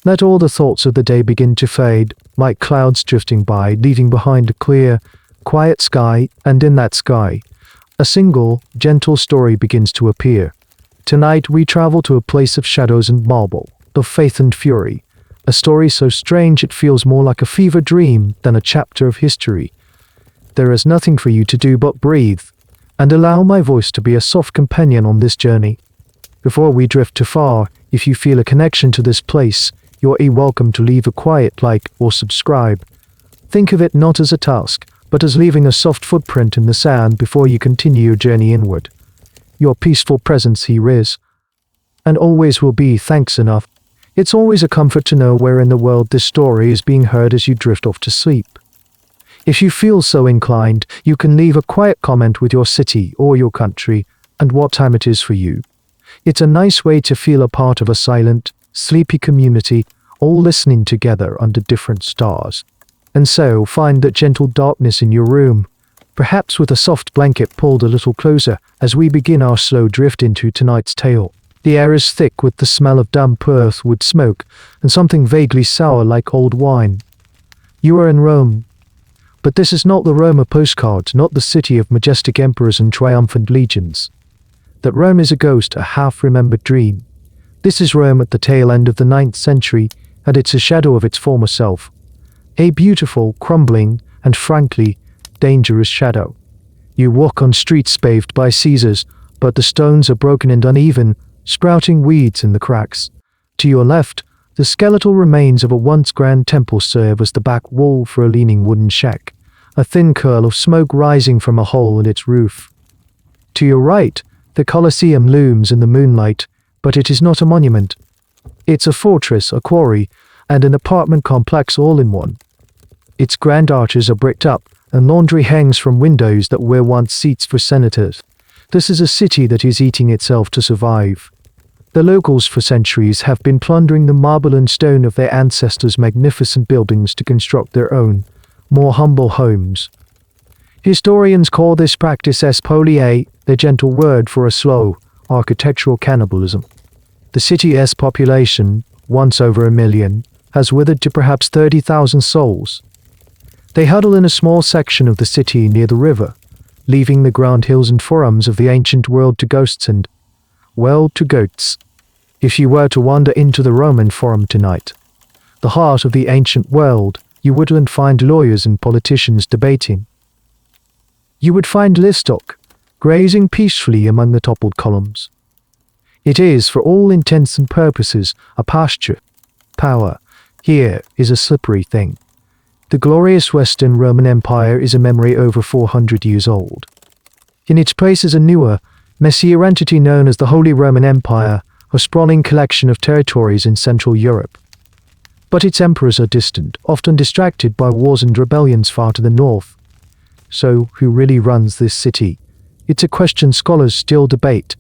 Let all the thoughts of the day begin to fade, like clouds drifting by, leaving behind a clear, quiet sky, and in that sky, a single, gentle story begins to appear. Tonight we travel to a place of shadows and marble, of faith and fury, a story so strange it feels more like a fever dream than a chapter of history. There is nothing for you to do but breathe, and allow my voice to be a soft companion on this journey. Before we drift too far, if you feel a connection to this place, you're welcome to leave a quiet like or subscribe. Think of it not as a task, but as leaving a soft footprint in the sand before you continue your journey inward. Your peaceful presence here is, and always will be, thanks enough. It's always a comfort to know where in the world this story is being heard as you drift off to sleep. If you feel so inclined, you can leave a quiet comment with your city or your country and what time it is for you. It's a nice way to feel a part of a silent, sleepy community, all listening together under different stars. And so find that gentle darkness in your room, perhaps with a soft blanket pulled a little closer as we begin our slow drift into tonight's tale. The air is thick with the smell of damp earth, wood smoke, and something vaguely sour like old wine. You are in Rome. But this is not the Rome of postcards, not the city of majestic emperors and triumphant legions. That Rome is a ghost, a half-remembered dream. This is Rome at the tail end of the 9th century, and it's a shadow of its former self. A beautiful, crumbling, and frankly, dangerous shadow. You walk on streets paved by Caesars, but the stones are broken and uneven, sprouting weeds in the cracks. To your left, the skeletal remains of a once grand temple serve as the back wall for a leaning wooden shack, a thin curl of smoke rising from a hole in its roof. To your right, the Colosseum looms in the moonlight, but it is not a monument. It's a fortress, a quarry, and an apartment complex all in one. Its grand arches are bricked up, and laundry hangs from windows that were once seats for senators. This is a city that is eating itself to survive. The locals for centuries have been plundering the marble and stone of their ancestors' magnificent buildings to construct their own, more humble homes. Historians call this practice spoliation, the gentle word for a slow, architectural cannibalism. The city's population, once over 1 million, has withered to perhaps 30,000 souls. They huddle in a small section of the city near the river, leaving the grand hills and forums of the ancient world to ghosts and, well, to goats. If you were to wander into the Roman Forum tonight, the heart of the ancient world, you wouldn't find lawyers and politicians debating. You would find livestock, grazing peacefully among the toppled columns. It is, for all intents and purposes, a pasture. Power, here, is a slippery thing. The glorious Western Roman Empire is a memory over 400 years old. In its place is a newer, messier entity known as the Holy Roman Empire, a sprawling collection of territories in Central Europe. But its emperors are distant, often distracted by wars and rebellions far to the north. So, who really runs this city? It's a question scholars still debate.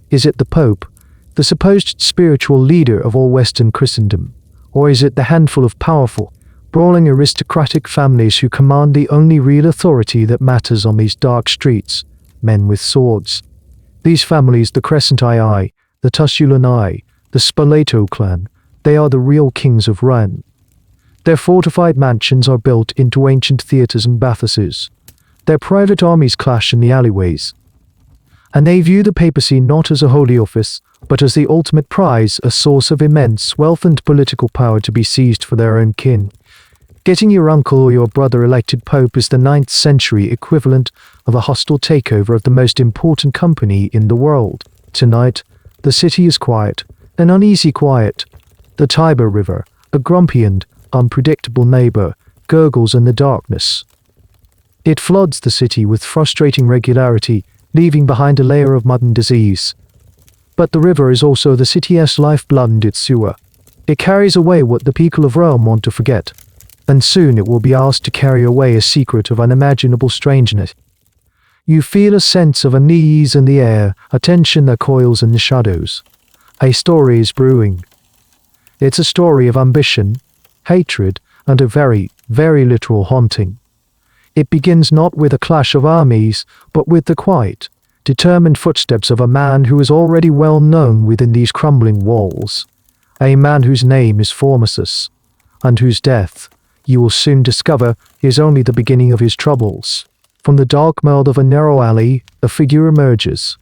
Is it the Pope, the supposed spiritual leader of all Western Christendom? Or is it the handful of powerful, brawling aristocratic families who command the only real authority that matters on these dark streets, men with swords? These families, the Crescentii, the Tusculani, the Spoleto clan, they are the real kings of Rome. Their fortified mansions are built into ancient theatres and bathhouses. Their private armies clash in the alleyways. And they view the papacy not as a holy office, but as the ultimate prize, a source of immense wealth and political power to be seized for their own kin. Getting your uncle or your brother elected pope is the 9th century equivalent of a hostile takeover of the most important company in the world. Tonight, the city is quiet, an uneasy quiet. The Tiber River, a grumpy and unpredictable neighbor, gurgles in the darkness. It floods the city with frustrating regularity, leaving behind a layer of mud and disease. But the river is also the city's lifeblood and its sewer. It carries away what the people of Rome want to forget, and soon it will be asked to carry away a secret of unimaginable strangeness. You feel a sense of unease in the air, a tension that coils in the shadows. A story is brewing. It's a story of ambition, hatred, and a very, very literal haunting. It begins not with a clash of armies, but with the quiet, determined footsteps of a man who is already well known within these crumbling walls. a man whose name is Formosus, and whose death, you will soon discover, is only the beginning of his troubles. From the dark mouth of a narrow alley, a figure emerges.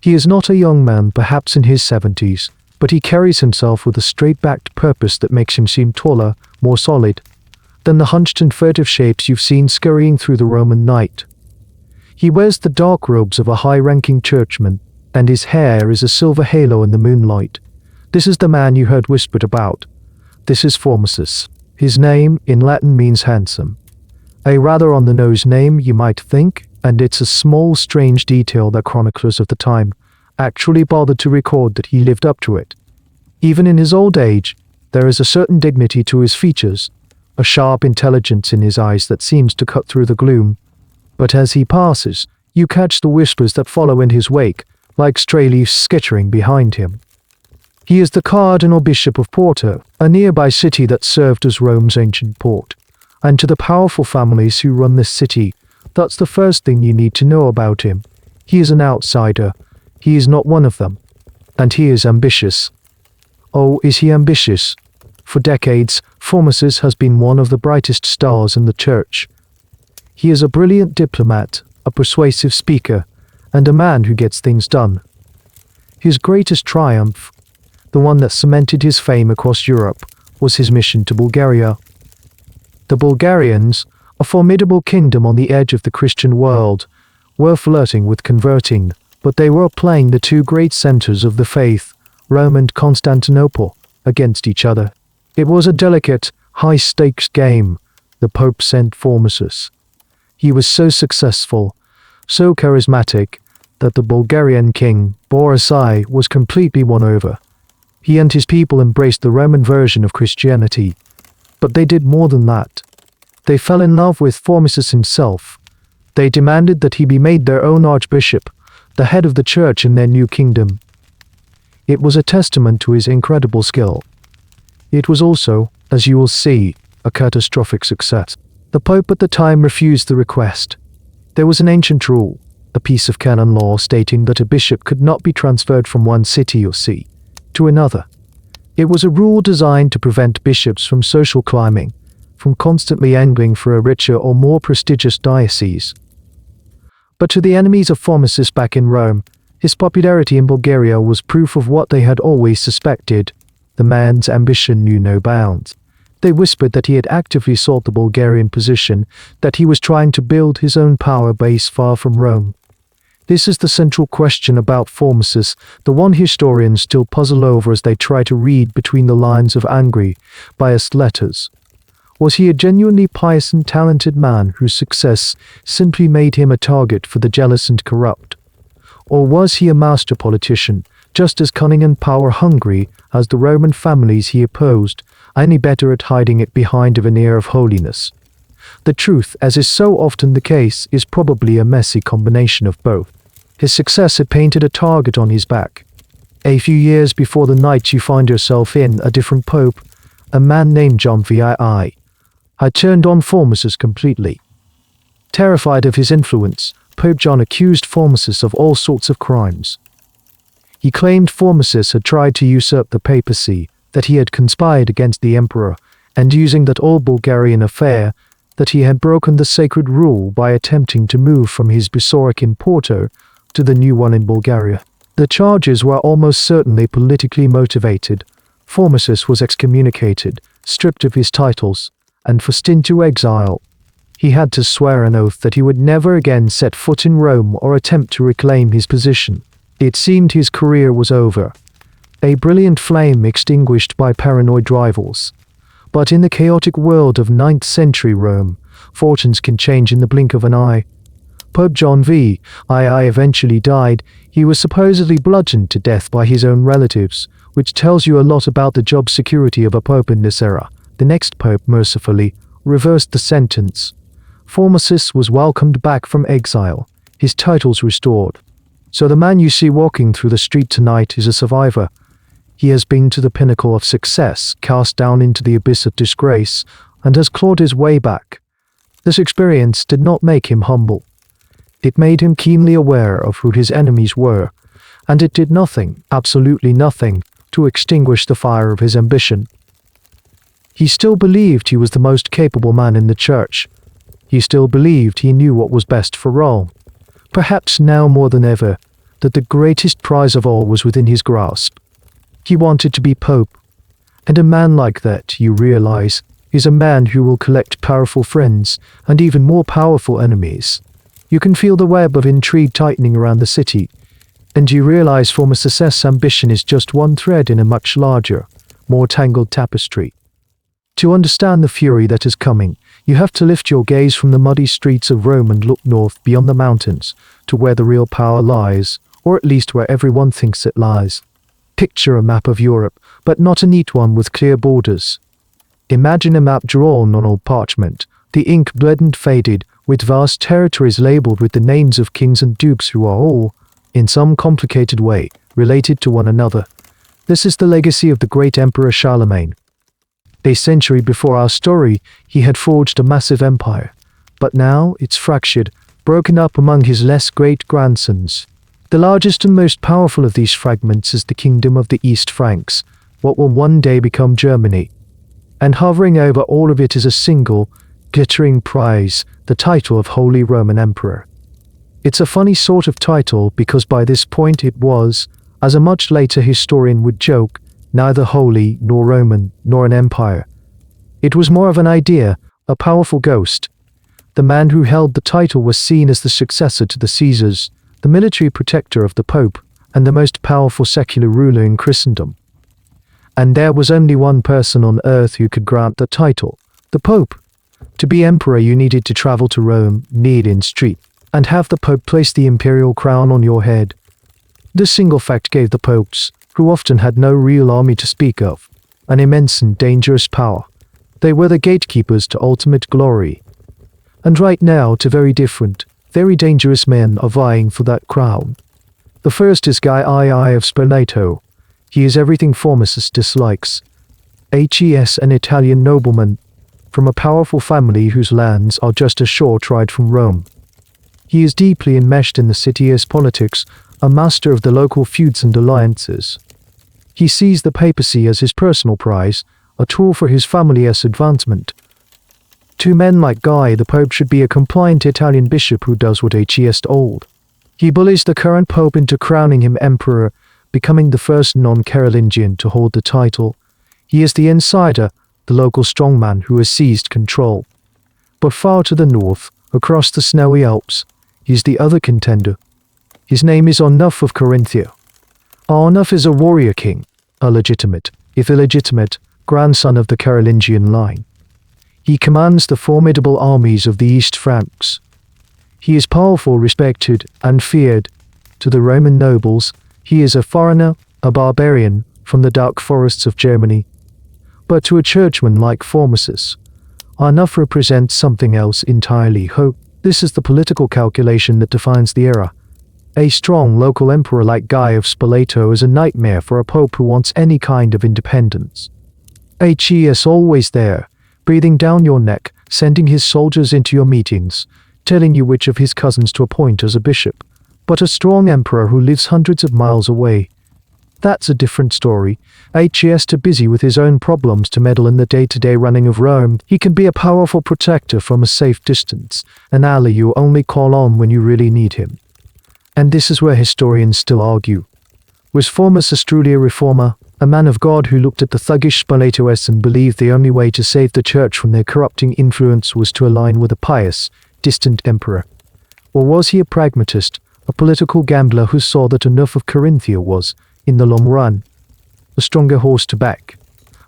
He is not a young man, perhaps in his 70s, but he carries himself with a straight-backed purpose that makes him seem taller, more solid, than the hunched and furtive shapes you've seen scurrying through the Roman night. He wears the dark robes of a high-ranking churchman, and his hair is a silver halo in the moonlight. This is the man you heard whispered about. This is Formosus. His name, in Latin, means handsome. A rather on-the-nose name, you might think, and it's a small, strange detail that chroniclers of the time actually bothered to record that he lived up to it. Even in his old age, there is a certain dignity to his features, a sharp intelligence in his eyes that seems to cut through the gloom. But as he passes, you catch the whispers that follow in his wake, like stray leaves skittering behind him. He is the Cardinal Bishop of Porto, a nearby city that served as Rome's ancient port. And to the powerful families who run this city, that's the first thing you need to know about him. He is an outsider. He is not one of them. And he is ambitious. Oh, is he ambitious? For decades, Formosus has been one of the brightest stars in the church. He is a brilliant diplomat, a persuasive speaker, and a man who gets things done. His greatest triumph, the one that cemented his fame across Europe, was his mission to Bulgaria. The Bulgarians, a formidable kingdom on the edge of the Christian world, were flirting with converting, but they were playing the two great centers of the faith, Rome and Constantinople, against each other. It was a delicate, high-stakes game. The Pope sent Formosus. He was so successful, so charismatic, that the Bulgarian king, Boris I, was completely won over. He and his people embraced the Roman version of Christianity. But they did more than that. They fell in love with Formosus himself. They demanded that he be made their own archbishop, the head of the church in their new kingdom. It was a testament to his incredible skill. It was also, as you will see, a catastrophic success. The Pope at the time refused the request. There was an ancient rule, a piece of canon law stating that a bishop could not be transferred from one city or see to another. It was a rule designed to prevent bishops from social climbing, from constantly angling for a richer or more prestigious diocese. But to the enemies of Formosus back in Rome, his popularity in Bulgaria was proof of what they had always suspected. The man's ambition knew no bounds. They whispered that he had actively sought the Bulgarian position, that he was trying to build his own power base far from Rome. This is the central question about Formosus, the one historians still puzzle over as they try to read between the lines of angry, biased letters. Was he a genuinely pious and talented man whose success simply made him a target for the jealous and corrupt? Or was he a master politician, just as cunning and power-hungry as the Roman families he opposed, only better at hiding it behind a veneer of holiness? The truth, as is so often the case, is probably a messy combination of both. His success had painted a target on his back. A few years before the night you find yourself in, a different pope, a man named John VII, had turned on Formosus completely. Terrified of his influence, Pope John accused Formosus of all sorts of crimes. He claimed Formosus had tried to usurp the papacy, that he had conspired against the emperor, and using that all-Bulgarian affair, that he had broken the sacred rule by attempting to move from his bishopric in Porto to the new one in Bulgaria. The charges were almost certainly politically motivated. Formosus was excommunicated, stripped of his titles, and forced into exile. He had to swear an oath that he would never again set foot in Rome or attempt to reclaim his position. It seemed his career was over, a brilliant flame extinguished by paranoid rivals. But in the chaotic world of 9th century Rome, fortunes can change in the blink of an eye. Pope John VII eventually died. He was supposedly bludgeoned to death by his own relatives, which tells you a lot about the job security of a pope in this era. The next pope mercifully reversed the sentence. Formosus was welcomed back from exile, his titles restored. So the man you see walking through the street tonight is a survivor. He has been to the pinnacle of success, cast down into the abyss of disgrace, and has clawed his way back. This experience did not make him humble. It made him keenly aware of who his enemies were, and it did nothing, absolutely nothing, to extinguish the fire of his ambition. He still believed he was the most capable man in the church. He still believed he knew what was best for Rome. Perhaps now more than ever, that the greatest prize of all was within his grasp. He wanted to be pope. And a man like that, you realize, is a man who will collect powerful friends and even more powerful enemies. You can feel the web of intrigue tightening around the city, and you realize former success ambition is just one thread in a much larger, more tangled tapestry. To understand the fury that is coming, you have to lift your gaze from the muddy streets of Rome and look north beyond the mountains to where the real power lies, or at least where everyone thinks it lies. Picture a map of Europe, but not a neat one with clear borders. Imagine a map drawn on old parchment, the ink bled and faded, with vast territories labeled with the names of kings and dukes who are all, in some complicated way, related to one another. This is the legacy of the great Emperor Charlemagne. A century before our story, he had forged a massive empire, but now it's fractured, broken up among his less great grandsons. The largest and most powerful of these fragments is the kingdom of the East Franks, what will one day become Germany. And hovering over all of it is a single, glittering prize, the title of Holy Roman Emperor. It's a funny sort of title because by this point it was, as a much later historian would joke, neither holy, nor Roman, nor an empire. It was more of an idea, a powerful ghost. The man who held the title was seen as the successor to the Caesars, the military protector of the Pope, and the most powerful secular ruler in Christendom. And there was only one person on earth who could grant the title, the Pope. To be emperor you needed to travel to Rome, kneel in street, and have the Pope place the imperial crown on your head. This single fact gave the popes, who often had no real army to speak of, an immense and dangerous power. They were the gatekeepers to ultimate glory. And right now, two very different, very dangerous men are vying for that crown. The first is Guy II of Spoleto. He is everything Formosus dislikes. Hes, an Italian nobleman, from a powerful family whose lands are just a short ride from Rome. He is deeply enmeshed in the city's politics, a master of the local feuds and alliances. He sees the papacy as his personal prize, a tool for his family's advancement. To men like Guy, the Pope should be a compliant Italian bishop who does what Hes told. He bullies the current Pope into crowning him emperor, becoming the first non-Carolingian to hold the title. He is the insider, the local strongman who has seized control. But far to the north, across the snowy Alps, is the other contender. His name is Arnulf of Carinthia. Arnulf is a warrior king, a legitimate, if illegitimate, grandson of the Carolingian line. He commands the formidable armies of the East Franks. He is powerful, respected, and feared. To the Roman nobles, he is a foreigner, a barbarian, from the dark forests of Germany. But to a churchman like Formosus, Arnulf represents something else entirely. This is the political calculation that defines the era. A strong local emperor like Guy of Spoleto is a nightmare for a pope who wants any kind of independence. Hes always there, breathing down your neck, sending his soldiers into your meetings, telling you which of his cousins to appoint as a bishop, but a strong emperor who lives hundreds of miles away. That's a different story. Hes too busy with his own problems to meddle in the day-to-day running of Rome. He can be a powerful protector from a safe distance, an ally you only call on when you really need him. And this is where historians still argue. Was Formosus truly a reformer, a man of God who looked at the thuggish Spoletoes and believed the only way to save the church from their corrupting influence was to align with a pious, distant emperor? Or was he a pragmatist, a political gambler who saw that Arnulf of Carinthia was, in the long run, a stronger horse to back?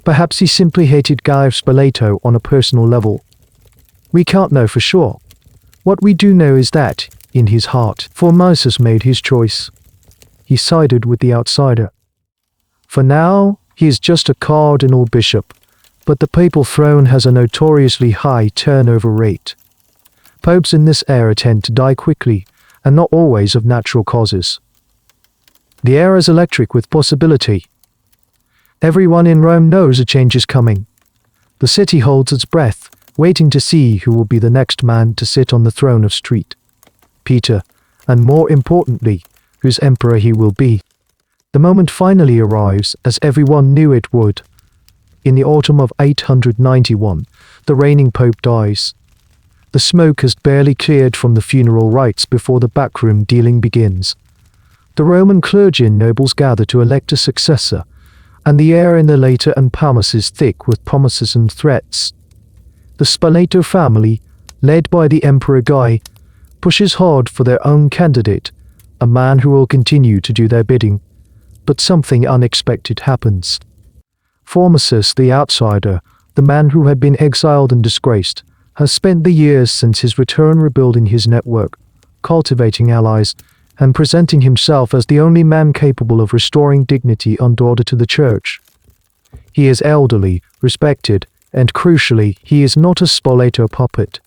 Perhaps he simply hated Guy of Spoleto on a personal level. We can't know for sure. What we do know is that, in his heart, Formosus made his choice. He sided with the outsider. For now, he is just a cardinal bishop, but the papal throne has a notoriously high turnover rate. Popes in this era tend to die quickly, and not always of natural causes. The air is electric with possibility. Everyone in Rome knows a change is coming. The city holds its breath, waiting to see who will be the next man to sit on the throne of Street Peter, and more importantly, whose emperor he will be. The moment finally arrives, as everyone knew it would. In the autumn of 891, the reigning pope dies. The smoke has barely cleared from the funeral rites before the backroom dealing begins. The Roman clergy and nobles gather to elect a successor, and the air in the later Empalmus is thick with promises and threats. The Spoleto family, led by the Emperor Guy, pushes hard for their own candidate, a man who will continue to do their bidding. But something unexpected happens. Formosus, the outsider, the man who had been exiled and disgraced, has spent the years since his return rebuilding his network, cultivating allies, and presenting himself as the only man capable of restoring dignity and order to the church. He is elderly, respected, and crucially, he is not a Spoleto puppet.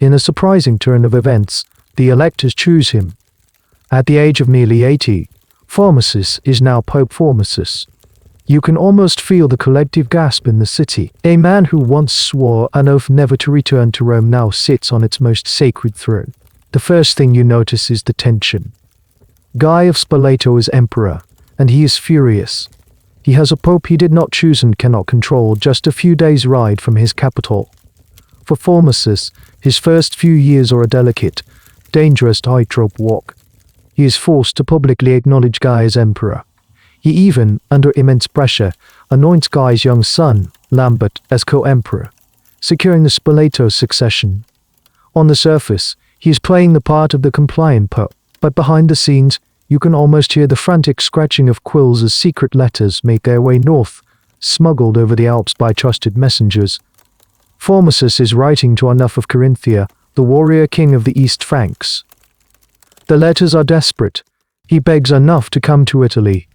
In a surprising turn of events, the electors choose him. At the age of nearly 80, Formosus is now Pope Formosus. You can almost feel the collective gasp in the city. A man who once swore an oath never to return to Rome now sits on its most sacred throne. The first thing you notice is the tension. Guy of Spoleto is emperor, and he is furious. He has a pope he did not choose and cannot control just a few days' ride from his capital. For Formosus, his first few years are a delicate, dangerous tightrope walk. He is forced to publicly acknowledge Guy as emperor. He even, under immense pressure, anoints Guy's young son, Lambert, as co-emperor, securing the Spoleto succession. On the surface, he is playing the part of the compliant pope, but behind the scenes, you can almost hear the frantic scratching of quills as secret letters make their way north, smuggled over the Alps by trusted messengers. Formosus is writing to Arnulf of Carinthia, the warrior king of the East Franks. The letters are desperate. He begs Arnulf to come to Italy.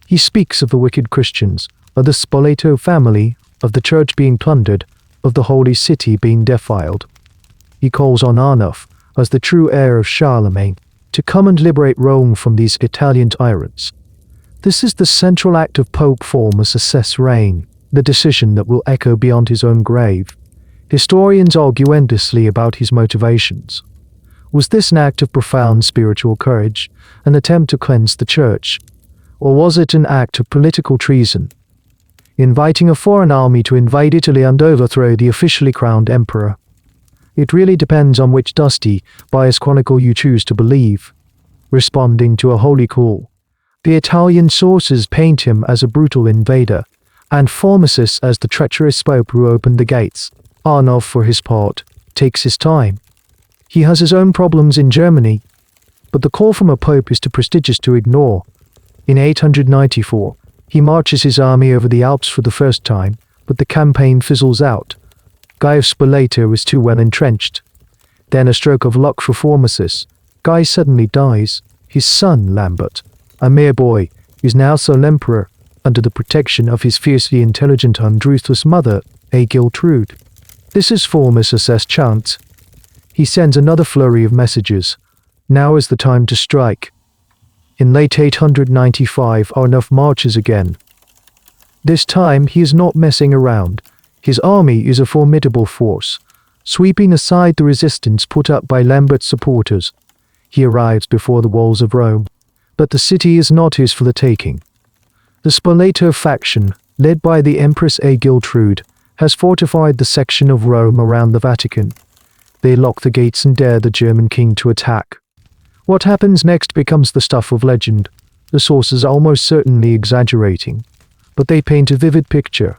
He speaks of the wicked Christians, of the Spoleto family, of the church being plundered, of the holy city being defiled. He calls on Arnulf, as the true heir of Charlemagne, to come and liberate Rome from these Italian tyrants. This is the central act of Pope Formosus' reign, the decision that will echo beyond his own grave. Historians argue endlessly about his motivations. Was this an act of profound spiritual courage, an attempt to cleanse the church? Or was it an act of political treason, inviting a foreign army to invade Italy and overthrow the officially crowned emperor? It really depends on which dusty, biased chronicle you choose to believe. Responding to a holy call, the Italian sources paint him as a brutal invader, and Formosus as the treacherous pope who opened the gates. Arnulf, for his part, takes his time. He has his own problems in Germany, but the call from a pope is too prestigious to ignore. In 894, he marches his army over the Alps for the first time, but the campaign fizzles out. Guy of Spoleto is too well entrenched. Then a stroke of luck for Formosus. Guy suddenly dies. His son, Lambert, a mere boy, is now sole emperor, under the protection of his fiercely intelligent and ruthless mother, Agiltrude. This is Formosus' chance. He sends another flurry of messages. Now is the time to strike. In late 895, Arnulf marches again. This time he is not messing around. His army is a formidable force, sweeping aside the resistance put up by Lambert's supporters. He arrives before the walls of Rome, but the city is not his for the taking. The Spoleto faction, led by the Empress Agiltrude, has fortified the section of Rome around the Vatican. They lock the gates and dare the German king to attack. What happens next becomes the stuff of legend, the sources are almost certainly exaggerating, but they paint a vivid picture.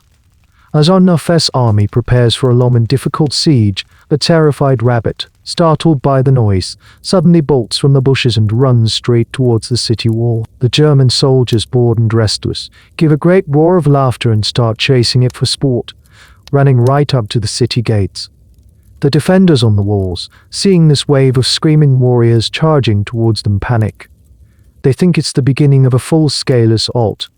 As Arnulf's army prepares for a long and difficult siege, a terrified rabbit, startled by the noise, suddenly bolts from the bushes and runs straight towards the city wall. The German soldiers, bored and restless, give a great roar of laughter and start chasing it for sport, running right up to the city gates. The defenders on the walls, seeing this wave of screaming warriors charging towards them, panic. They think it's the beginning of a full-scale assault.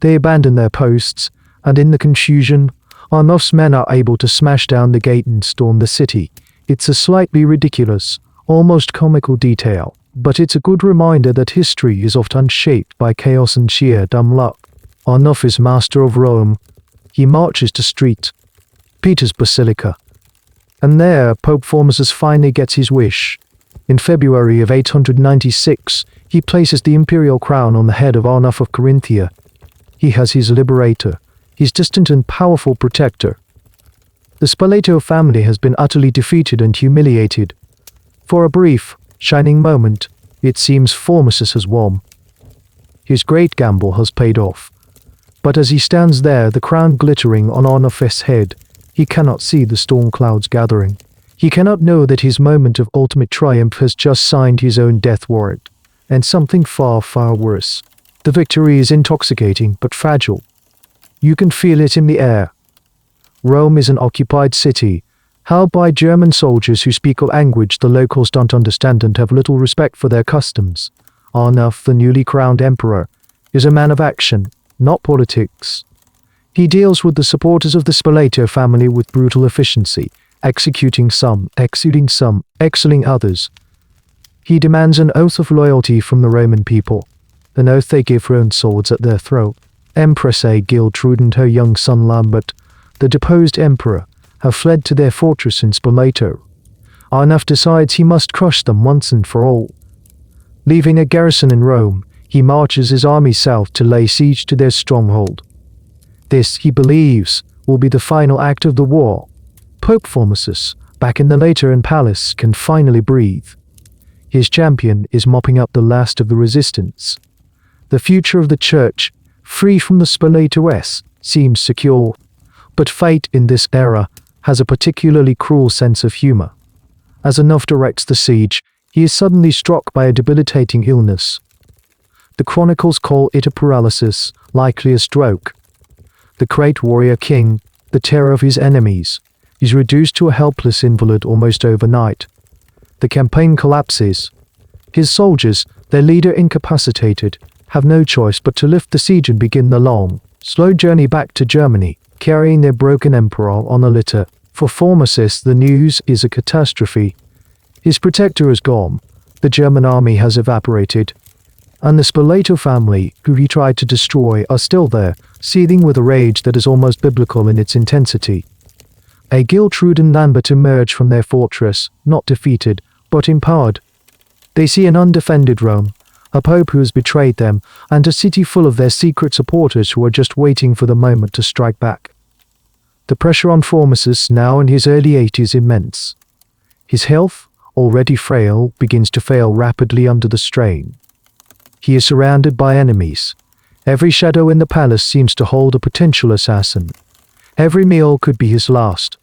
They abandon their posts, and in the confusion, Arnulf's men are able to smash down the gate and storm the city. It's a slightly ridiculous, almost comical detail, but it's a good reminder that history is often shaped by chaos and sheer dumb luck. Arnulf is master of Rome. He marches to St. Peter's Basilica. And there, Pope Formosus finally gets his wish. In February of 896, he places the imperial crown on the head of Arnulf of Carinthia. He has his liberator, his distant and powerful protector. The Spoleto family has been utterly defeated and humiliated. For a brief, shining moment, it seems Formosus has won. His great gamble has paid off. But as he stands there, the crown glittering on Arnulf's head, he cannot see the storm clouds gathering. He cannot know that his moment of ultimate triumph has just signed his own death warrant. And something far, far worse. The victory is intoxicating but fragile. You can feel it in the air. Rome is an occupied city, held by German soldiers who speak a language the locals don't understand and have little respect for their customs. Arnulf, the newly crowned emperor, is a man of action, not politics. He deals with the supporters of the Spoleto family with brutal efficiency, executing some, exilling others. He demands an oath of loyalty from the Roman people, an oath they give for own swords at their throat. Empress Giltrude and her young son Lambert, the deposed emperor, have fled to their fortress in Spoleto. Arnulf decides he must crush them once and for all. Leaving a garrison in Rome, he marches his army south to lay siege to their stronghold. This, he believes, will be the final act of the war. Pope Formosus, back in the Lateran palace, can finally breathe. His champion is mopping up the last of the resistance. The future of the church, free from the Spoletos, seems secure. But fate in this era has a particularly cruel sense of humor. As Arnulf directs the siege, he is suddenly struck by a debilitating illness. The chronicles call it a paralysis, likely a stroke. The great warrior king, the terror of his enemies, is reduced to a helpless invalid almost overnight. The campaign collapses. His soldiers, their leader incapacitated, have no choice but to lift the siege and begin the long, slow journey back to Germany, carrying their broken emperor on a litter. For Formosus, the news is a catastrophe. His protector is gone, the German army has evaporated, and the Spoleto family, who he tried to destroy, are still there, seething with a rage that is almost biblical in its intensity. Giltrude and Lambert emerge from their fortress, not defeated, but empowered. They see an undefended Rome, a pope who has betrayed them, and a city full of their secret supporters who are just waiting for the moment to strike back. The pressure on Formosus, now in his early 80s, is immense. His health, already frail, begins to fail rapidly under the strain. He is surrounded by enemies. Every shadow in the palace seems to hold a potential assassin. Every meal could be his last.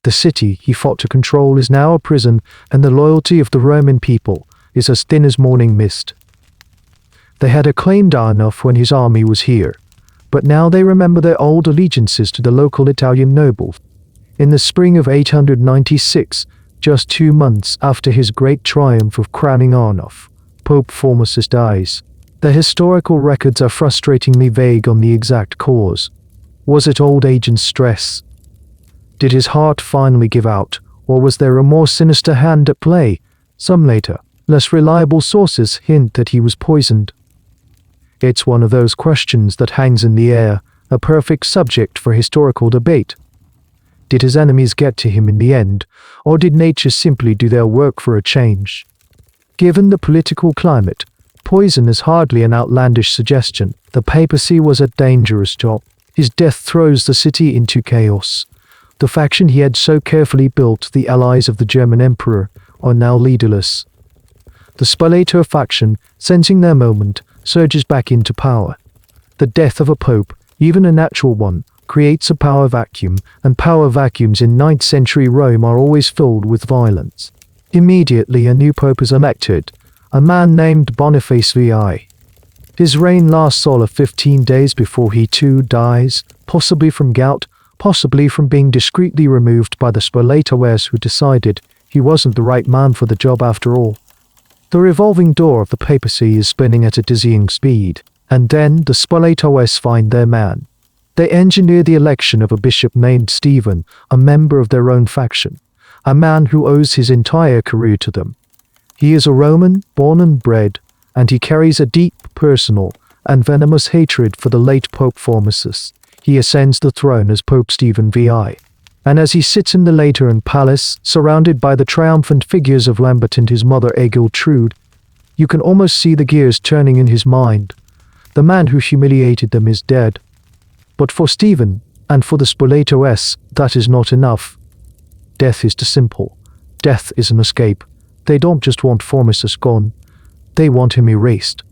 The city he fought to control is now a prison, and the loyalty of the Roman people is as thin as morning mist. They had acclaimed Arnulf when his army was here, but now they remember their old allegiances to the local Italian nobles. In the spring of 896, just 2 months after his great triumph of crowning Arnulf, Pope Formosus dies. The historical records are frustratingly vague on the exact cause. Was it old age and stress? Did his heart finally give out, or was there a more sinister hand at play? Some later, less reliable sources hint that he was poisoned. It's one of those questions that hangs in the air, a perfect subject for historical debate. Did his enemies get to him in the end, or did nature simply do their work for a change? Given the political climate, poison is hardly an outlandish suggestion. The papacy was a dangerous job. His death throws the city into chaos. The faction he had so carefully built, the allies of the German emperor, are now leaderless. The Spoleto faction, sensing their moment, surges back into power. The death of a pope, even a natural one, creates a power vacuum, and power vacuums in 9th century Rome are always filled with violence. Immediately a new pope is elected, a man named Boniface VI. His reign lasts all of 15 days before he too dies, possibly from gout, possibly from being discreetly removed by the Spoletoes who decided he wasn't the right man for the job after all. The revolving door of the papacy is spinning at a dizzying speed, and then the Spoletoes find their man. They engineer the election of a bishop named Stephen, a member of their own faction, a man who owes his entire career to them. He is a Roman, born and bred, and he carries a deep, personal, and venomous hatred for the late Pope Formosus. He ascends the throne as Pope Stephen VI. And as he sits in the Lateran palace, surrounded by the triumphant figures of Lambert and his mother Egiltrude, you can almost see the gears turning in his mind. The man who humiliated them is dead. But for Stephen, and for the Spoletos, that is not enough. Death is too simple. Death is an escape. They don't just want Formosus gone. They want him erased.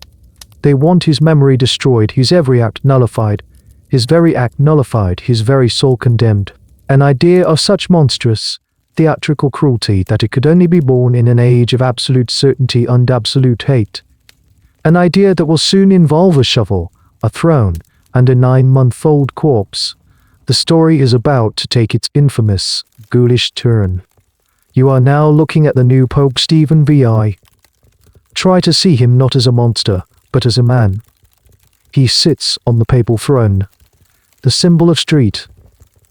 They want his memory destroyed, his every act nullified, his very act nullified, his very soul condemned. An idea of such monstrous, theatrical cruelty that it could only be born in an age of absolute certainty and absolute hate. An idea that will soon involve a shovel, a throne, and a 9-month-old corpse. The story is about to take its infamous, ghoulish turn. You are now looking at the new Pope Stephen VI. Try to see him not as a monster, but as a man. He sits on the papal throne, the symbol of street.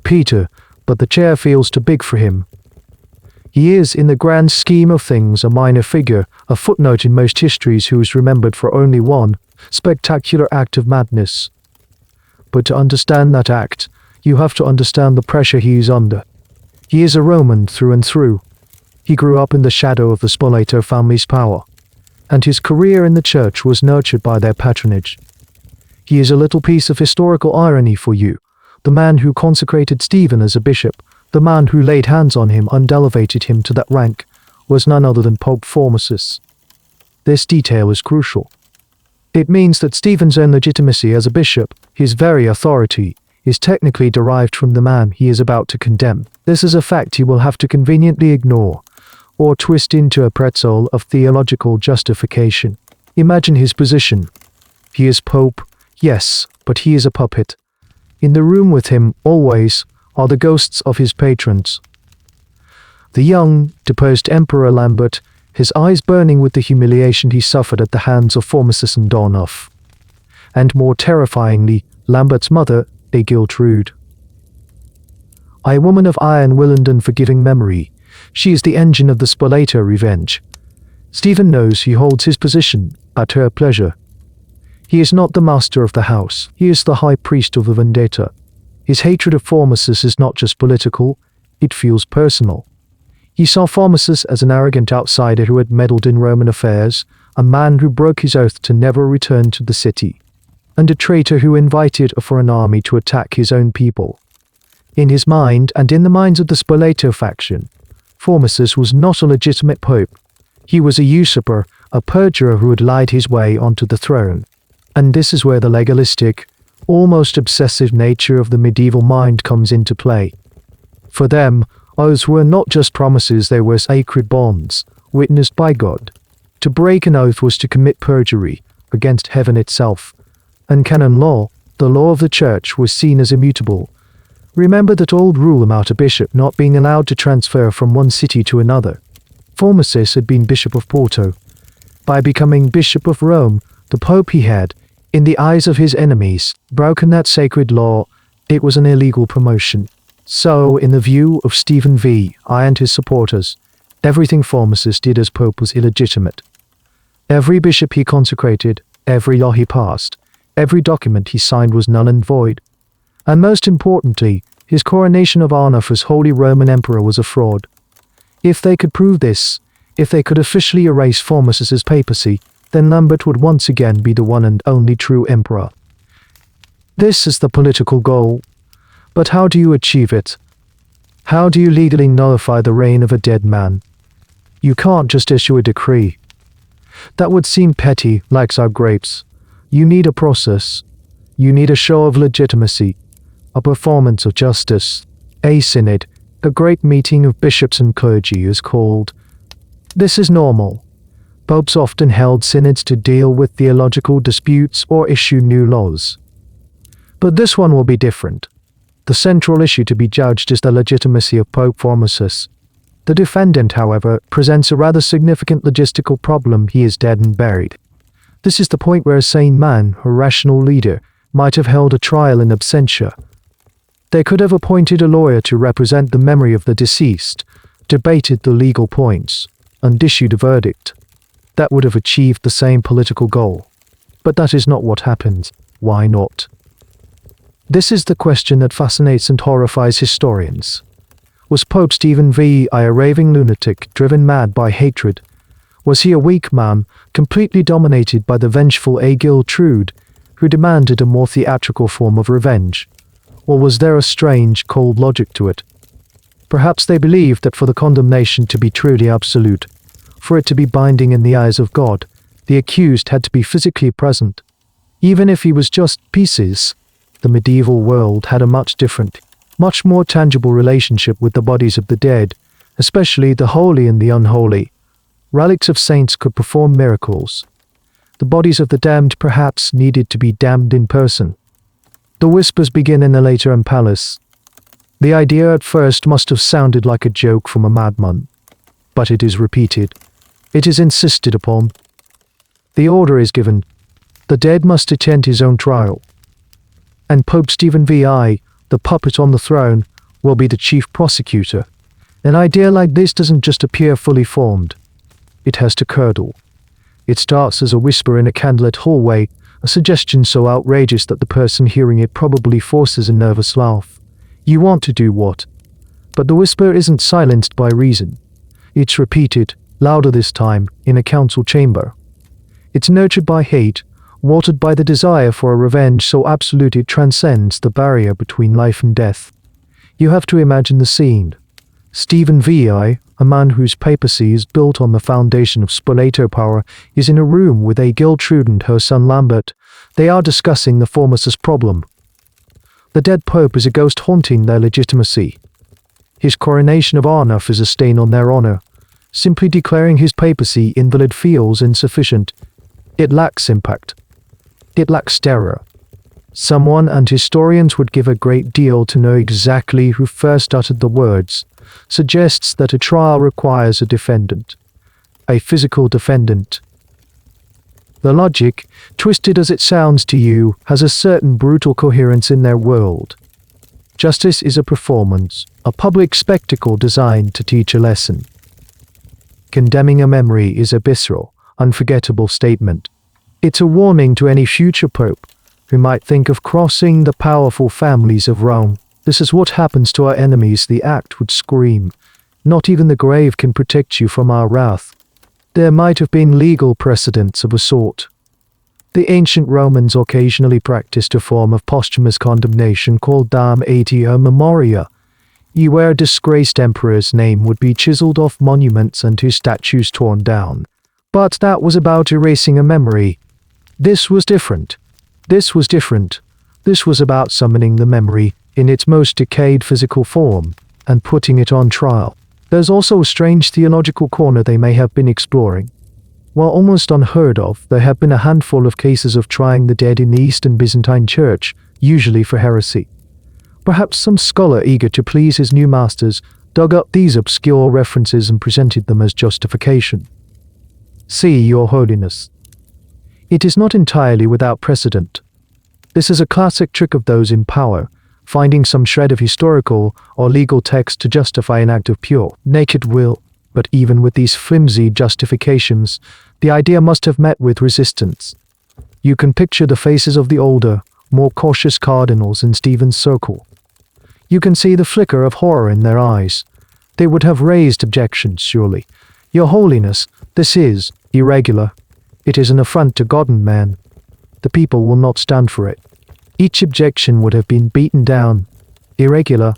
Peter, but the chair feels too big for him. He is, in the grand scheme of things, a minor figure, a footnote in most histories who is remembered for only one spectacular act of madness. But to understand that act, you have to understand the pressure he is under. He is a Roman through and through. He grew up in the shadow of the Spoleto family's power, and his career in the church was nurtured by their patronage. He is a little piece of historical irony for you. The man who consecrated Stephen as a bishop, the man who laid hands on him and elevated him to that rank, was none other than Pope Formosus. This detail is crucial. It means that Stephen's own legitimacy as a bishop, his very authority, is technically derived from the man he is about to condemn. This is a fact he will have to conveniently ignore, or twist into a pretzel of theological justification. Imagine his position. He is Pope, yes, but he is a puppet. In the room with him, always, are the ghosts of his patrons. The young, deposed Emperor Lambert, his eyes burning with the humiliation he suffered at the hands of Formosus and Dornoff. And more terrifyingly, Lambert's mother, Egiltrude. A woman of iron will and unforgiving memory, she is the engine of the Spoleto revenge. Stephen knows he holds his position at her pleasure. He is not the master of the house, he is the high priest of the vendetta. His hatred of Formosus is not just political, it feels personal. He saw Formosus as an arrogant outsider who had meddled in Roman affairs, a man who broke his oath to never return to the city, and a traitor who invited a foreign army to attack his own people. In his mind, and in the minds of the Spoleto faction, Formosus was not a legitimate pope. He was a usurper, a perjurer who had lied his way onto the throne. And this is where the legalistic, almost obsessive nature of the medieval mind comes into play. For them, oaths were not just promises, they were sacred bonds, witnessed by God. To break an oath was to commit perjury against heaven itself. And canon law, the law of the church, was seen as immutable. Remember that old rule about a bishop not being allowed to transfer from one city to another. Formosus had been Bishop of Porto. By becoming Bishop of Rome, the Pope he had, in the eyes of his enemies, broken that sacred law. It was an illegal promotion. So, in the view of Stephen VI and his supporters, everything Formosus did as Pope was illegitimate. Every bishop he consecrated, every law he passed, every document he signed was null and void. And most importantly, his coronation of Arnulf as Holy Roman Emperor was a fraud. If they could prove this, if they could officially erase Formosus's papacy, then Lambert would once again be the one and only true emperor. This is the political goal. But how do you achieve it? How do you legally nullify the reign of a dead man? You can't just issue a decree. That would seem petty, like sour grapes. You need a process. You need a show of legitimacy, a performance of justice. A synod, a great meeting of bishops and clergy, is called. This is normal. Popes often held synods to deal with theological disputes or issue new laws. But this one will be different. The central issue to be judged is the legitimacy of Pope Formosus. The defendant, however, presents a rather significant logistical problem. He is dead and buried. This is the point where a sane man, a rational leader, might have held a trial in absentia. They could have appointed a lawyer to represent the memory of the deceased, debated the legal points, and issued a verdict. That would have achieved the same political goal. But that is not what happened. Why not? This is the question that fascinates and horrifies historians. Was Pope Stephen VI a raving lunatic driven mad by hatred? Was he a weak man, completely dominated by the vengeful Aegil Trude, who demanded a more theatrical form of revenge? Or was there a strange, cold logic to it? Perhaps they believed that for the condemnation to be truly absolute, for it to be binding in the eyes of God, the accused had to be physically present. Even if he was just pieces, the medieval world had a much different, much more tangible relationship with the bodies of the dead, especially the holy and the unholy. Relics of saints could perform miracles. The bodies of the damned perhaps needed to be damned in person. The whispers begin in the Lateran Palace. The idea at first must have sounded like a joke from a madman, but it is repeated. It is insisted upon. The order is given. The dead must attend his own trial. And Pope Stephen VI, the puppet on the throne, will be the chief prosecutor. An idea like this doesn't just appear fully formed. It has to curdle. It starts as a whisper in a candlelit hallway, a suggestion so outrageous that the person hearing it probably forces a nervous laugh. You want to do what? But the whisper isn't silenced by reason. It's repeated, louder this time, in a council chamber. It's nurtured by hate, watered by the desire for a revenge so absolute it transcends the barrier between life and death. You have to imagine the scene. Stephen VI, a man whose papacy is built on the foundation of Spoleto power, is in a room with Aegil Trude and her son Lambert. They are discussing the Formosus problem. The dead pope is a ghost haunting their legitimacy. His coronation of Arnulf is a stain on their honor. Simply declaring his papacy invalid feels insufficient. It lacks impact. It lacks terror. Someone, and historians would give a great deal to know exactly who first uttered the words, suggests that a trial requires a defendant. A physical defendant. The logic, twisted as it sounds to you, has a certain brutal coherence in their world. Justice is a performance, a public spectacle designed to teach a lesson. Condemning a memory is a visceral, unforgettable statement. It's a warning to any future pope who might think of crossing the powerful families of Rome. This is what happens to our enemies, the act would scream. Not even the grave can protect you from our wrath. There might have been legal precedents of a sort. The ancient Romans occasionally practiced a form of posthumous condemnation called dam aetio memoria, where a disgraced emperor's name would be chiseled off monuments and his statues torn down. But that was about erasing a memory. This was different. This was different. This was about summoning the memory in its most decayed physical form and putting it on trial. There's also a strange theological corner they may have been exploring. While almost unheard of, there have been a handful of cases of trying the dead in the Eastern Byzantine Church, usually for heresy. Perhaps some scholar eager to please his new masters dug up these obscure references and presented them as justification. See, Your Holiness. It is not entirely without precedent. This is a classic trick of those in power, finding some shred of historical or legal text to justify an act of pure, naked will. But even with these flimsy justifications, the idea must have met with resistance. You can picture the faces of the older, more cautious cardinals in Stephen's circle. You can see the flicker of horror in their eyes. They would have raised objections, surely. Your Holiness, this is irregular. It is an affront to God and man. The people will not stand for it. Each objection would have been beaten down. Irregular.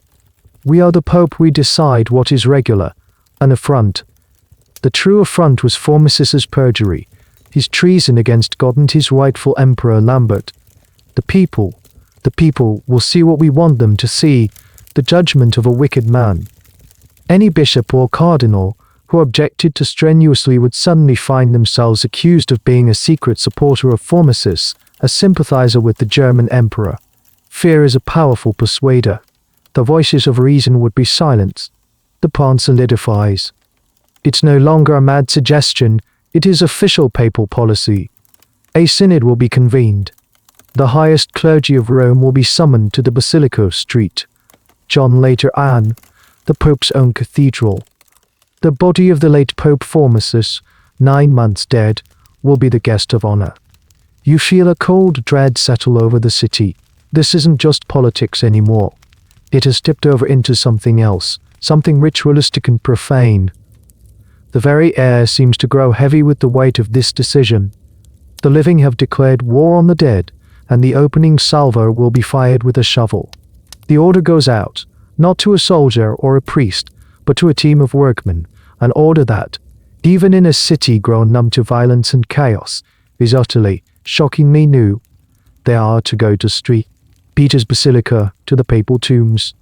We are the Pope, we decide what is regular. An affront. The true affront was Formosus's perjury, his treason against God and his rightful Emperor Lambert. The people will see what we want them to see, the judgment of a wicked man. Any bishop or cardinal who objected too strenuously would suddenly find themselves accused of being a secret supporter of Formosus, a sympathizer with the German emperor. Fear is a powerful persuader. The voices of reason would be silenced. The pawn solidifies. It's no longer a mad suggestion, it is official papal policy. A synod will be convened. The highest clergy of Rome will be summoned to the Basilica Street. John later Anne, the Pope's own cathedral. The body of the late Pope Formosus, 9 months dead, will be the guest of honor. You feel a cold dread settle over the city. This isn't just politics anymore. It has tipped over into something else, something ritualistic and profane. The very air seems to grow heavy with the weight of this decision. The living have declared war on the dead, and the opening salvo will be fired with a shovel. The order goes out, not to a soldier or a priest, but to a team of workmen, an order that, even in a city grown numb to violence and chaos, is utterly, shockingly new. They are to go to St. Peter's Basilica, to the papal tombs.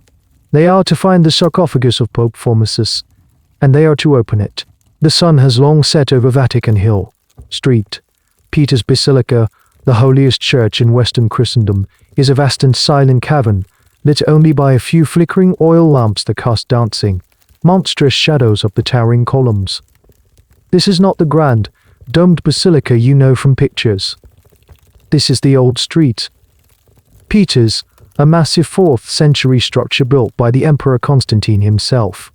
They are to find the sarcophagus of Pope Formosus, and they are to open it. The sun has long set over Vatican Hill. St. Peter's Basilica, the holiest church in Western Christendom, is a vast and silent cavern, lit only by a few flickering oil lamps that cast dancing, monstrous shadows up the towering columns. This is not the grand, domed basilica you know from pictures. This is the old street. Peter's, a massive 4th century structure built by the Emperor Constantine himself.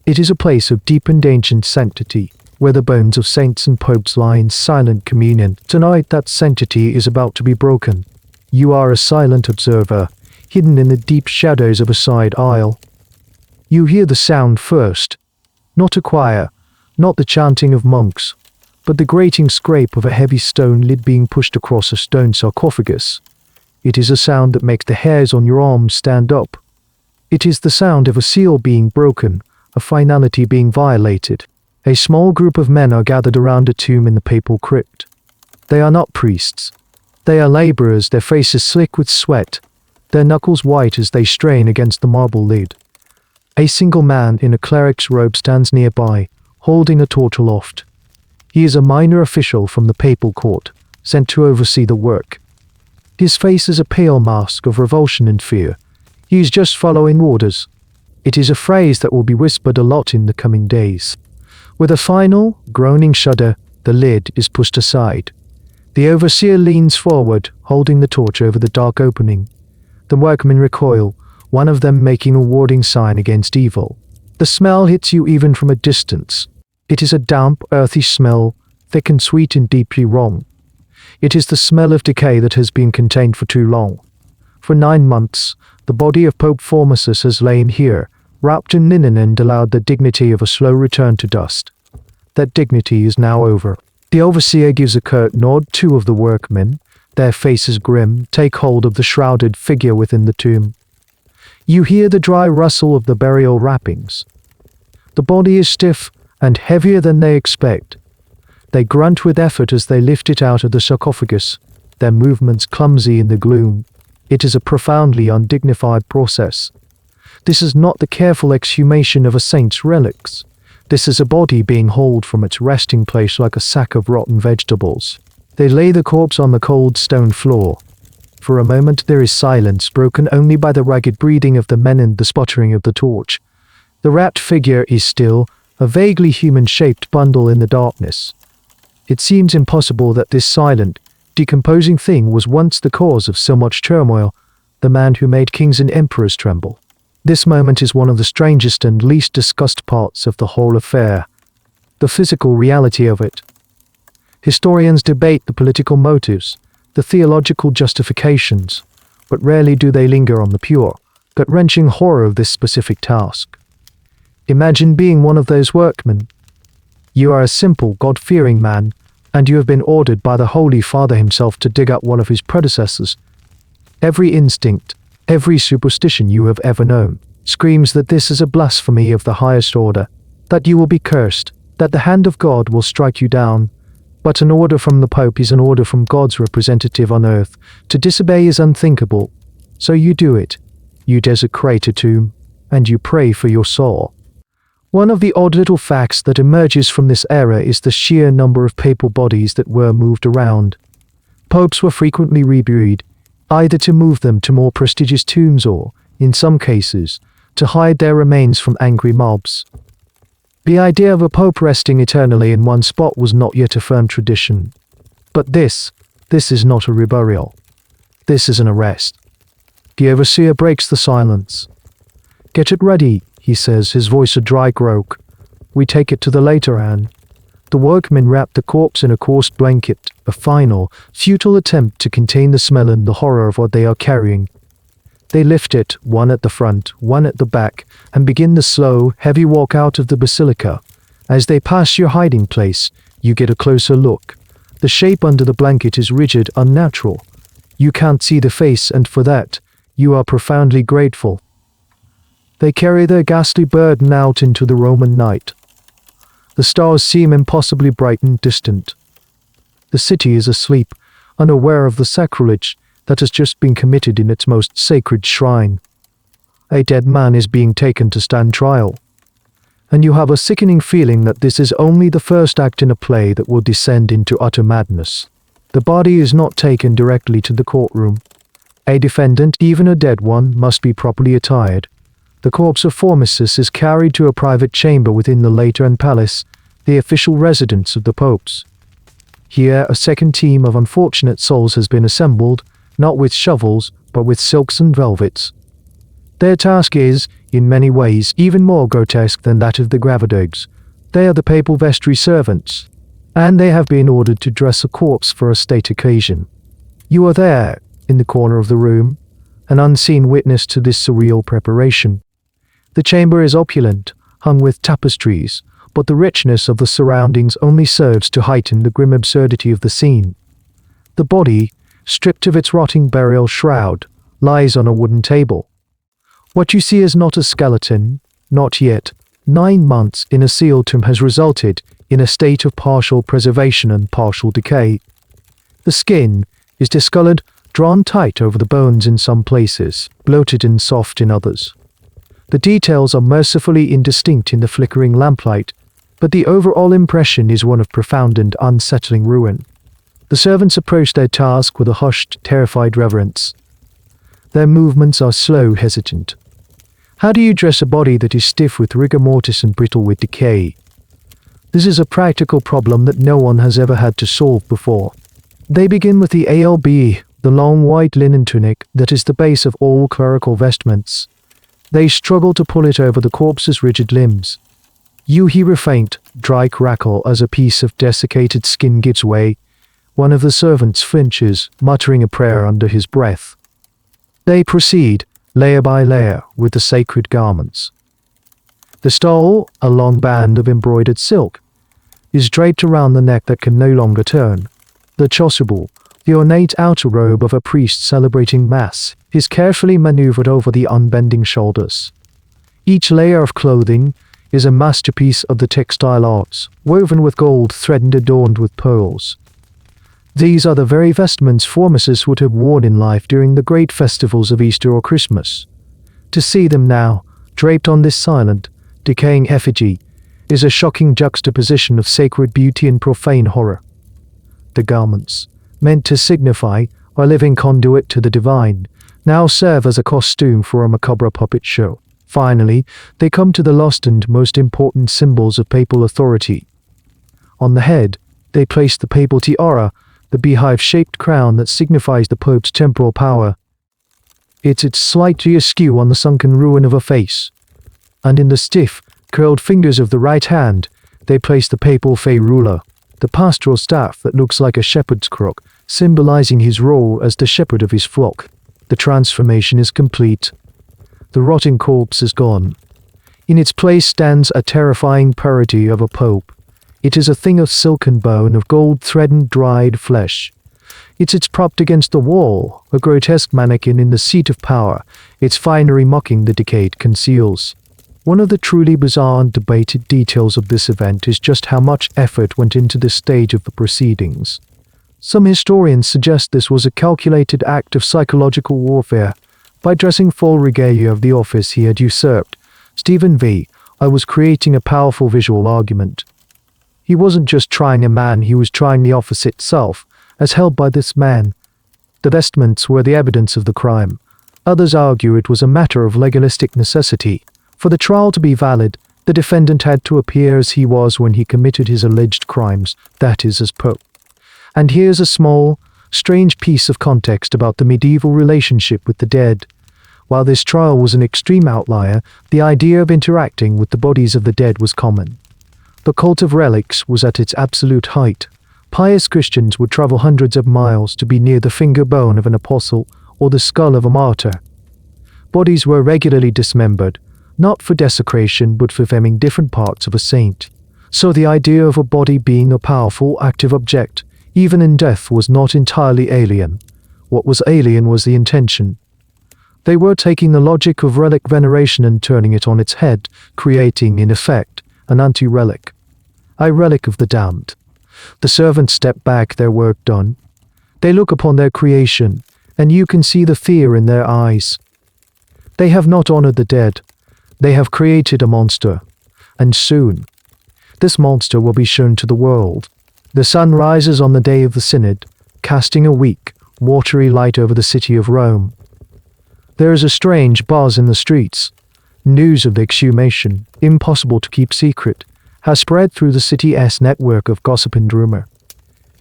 It is a place of deep and ancient sanctity, where the bones of saints and popes lie in silent communion. Tonight that sanctity is about to be broken. You are a silent observer, hidden in the deep shadows of a side aisle. You hear the sound first, not a choir, not the chanting of monks, but the grating scrape of a heavy stone lid being pushed across a stone sarcophagus. It is a sound that makes the hairs on your arms stand up. It is the sound of a seal being broken, a finality being violated. A small group of men are gathered around a tomb in the papal crypt. They are not priests. They are laborers, their faces slick with sweat, their knuckles white as they strain against the marble lid. A single man in a cleric's robe stands nearby, holding a torch aloft. He is a minor official from the papal court, sent to oversee the work. His face is a pale mask of revulsion and fear. He is just following orders. It is a phrase that will be whispered a lot in the coming days. With a final, groaning shudder, the lid is pushed aside. The overseer leans forward, holding the torch over the dark opening. The workmen recoil, one of them making a warding sign against evil. The smell hits you even from a distance. It is a damp, earthy smell, thick and sweet and deeply wrong. It is the smell of decay that has been contained for too long. For 9 months, the body of Pope Formosus has lain here, wrapped in linen and allowed the dignity of a slow return to dust. That dignity is now over. The overseer gives a curt nod. 2 of the workmen, their faces grim, take hold of the shrouded figure within the tomb. You hear the dry rustle of the burial wrappings. The body is stiff and heavier than they expect. They grunt with effort as they lift it out of the sarcophagus, their movements clumsy in the gloom. It is a profoundly undignified process. This is not the careful exhumation of a saint's relics. This is a body being hauled from its resting place like a sack of rotten vegetables. They lay the corpse on the cold stone floor. For a moment there is silence, broken only by the ragged breathing of the men and the sputtering of the torch. The wrapped figure is still, a vaguely human-shaped bundle in the darkness. It seems impossible that this silent, decomposing thing was once the cause of so much turmoil, the man who made kings and emperors tremble. This moment is one of the strangest and least discussed parts of the whole affair, the physical reality of it. Historians debate the political motives, the theological justifications, but rarely do they linger on the pure, gut-wrenching horror of this specific task. Imagine being one of those workmen. You are a simple, God-fearing man, and you have been ordered by the Holy Father himself to dig up one of his predecessors. Every instinct, every superstition you have ever known, screams that this is a blasphemy of the highest order, that you will be cursed, that the hand of God will strike you down. But an order from the Pope is an order from God's representative on earth. To disobey is unthinkable. So you do it. You desecrate a tomb, and you pray for your soul. One of the odd little facts that emerges from this era is the sheer number of papal bodies that were moved around. Popes were frequently reburied, either to move them to more prestigious tombs or, in some cases, to hide their remains from angry mobs. The idea of a pope resting eternally in one spot was not yet a firm tradition. But this is not a reburial. This is an arrest. The overseer breaks the silence. "Get it ready," he says, his voice a dry croak. "We take it to the lateran." The workmen wrap the corpse in a coarse blanket, a final, futile attempt to contain the smell and the horror of what they are carrying. They lift it, one at the front, one at the back, and begin the slow, heavy walk out of the basilica. As they pass your hiding place, you get a closer look. The shape under the blanket is rigid, unnatural. You can't see the face, and for that, you are profoundly grateful. They carry their ghastly burden out into the Roman night. The stars seem impossibly bright and distant. The city is asleep, unaware of the sacrilege that has just been committed in its most sacred shrine. A dead man is being taken to stand trial. And you have a sickening feeling that this is only the first act in a play that will descend into utter madness. The body is not taken directly to the courtroom. A defendant, even a dead one, must be properly attired. The corpse of Formosus is carried to a private chamber within the Lateran Palace, the official residence of the popes. Here, a second team of unfortunate souls has been assembled, not with shovels, but with silks and velvets. Their task is, in many ways, even more grotesque than that of the gravidogs. They are the papal vestry servants, and they have been ordered to dress a corpse for a state occasion. You are there, in the corner of the room, an unseen witness to this surreal preparation. The chamber is opulent, hung with tapestries, but the richness of the surroundings only serves to heighten the grim absurdity of the scene. The body, stripped of its rotting burial shroud, lies on a wooden table. What you see is not a skeleton, not yet. 9 months in a sealed tomb has resulted in a state of partial preservation and partial decay. The skin is discolored, drawn tight over the bones in some places, bloated and soft in others. The details are mercifully indistinct in the flickering lamplight, but the overall impression is one of profound and unsettling ruin. The servants approach their task with a hushed, terrified reverence. Their movements are slow, hesitant. How do you dress a body that is stiff with rigor mortis and brittle with decay? This is a practical problem that no one has ever had to solve before. They begin with the alb, the long white linen tunic that is the base of all clerical vestments. They struggle to pull it over the corpse's rigid limbs. You hear a faint, dry crackle as a piece of desiccated skin gives way. One of the servants flinches, muttering a prayer under his breath. They proceed, layer by layer, with the sacred garments. The stole, a long band of embroidered silk, is draped around the neck that can no longer turn. The chasuble, the ornate outer robe of a priest celebrating Mass, is carefully maneuvered over the unbending shoulders. Each layer of clothing is a masterpiece of the textile arts, woven with gold thread and adorned with pearls. These are the very vestments Formosus would have worn in life during the great festivals of Easter or Christmas. To see them now, draped on this silent, decaying effigy, is a shocking juxtaposition of sacred beauty and profane horror. The garments, meant to signify a living conduit to the divine, now serve as a costume for a macabre puppet show. Finally, they come to the last and most important symbols of papal authority. On the head, they place the papal tiara, the beehive-shaped crown that signifies the Pope's temporal power. It's slightly askew on the sunken ruin of a face. And in the stiff, curled fingers of the right hand, they place the papal ferula, the pastoral staff that looks like a shepherd's crook, symbolizing his role as the shepherd of his flock. The transformation is complete. The rotting corpse is gone. In its place stands a terrifying parody of a pope. It is a thing of silk and bone, of gold thread and dried flesh. It's propped against the wall, a grotesque mannequin in the seat of power, its finery mocking the decayed conceals. One of the truly bizarre and debated details of this event is just how much effort went into this stage of the proceedings. Some historians suggest this was a calculated act of psychological warfare. By dressing full regalia of the office he had usurped, Stephen V. I was creating a powerful visual argument. He wasn't just trying a man, he was trying the office itself, as held by this man. The vestments were the evidence of the crime. Others argue it was a matter of legalistic necessity. For the trial to be valid, the defendant had to appear as he was when he committed his alleged crimes, that is, as Pope. And here's a small, strange piece of context about the medieval relationship with the dead. While this trial was an extreme outlier, the idea of interacting with the bodies of the dead was common. The cult of relics was at its absolute height. Pious Christians would travel hundreds of miles to be near the finger bone of an apostle or the skull of a martyr. Bodies were regularly dismembered, not for desecration but for framing different parts of a saint. So the idea of a body being a powerful, active object, even in death, was not entirely alien. What was alien was the intention. They were taking the logic of relic veneration and turning it on its head, creating, in effect, an anti-relic. A relic of the damned. The servants step back, their work done. They look upon their creation, and you can see the fear in their eyes. They have not honored the dead. They have created a monster. And soon, this monster will be shown to the world. The sun rises on the day of the synod, casting a weak, watery light over the city of Rome. There is a strange buzz in the streets. News of the exhumation, impossible to keep secret, has spread through the city's network of gossip and rumor.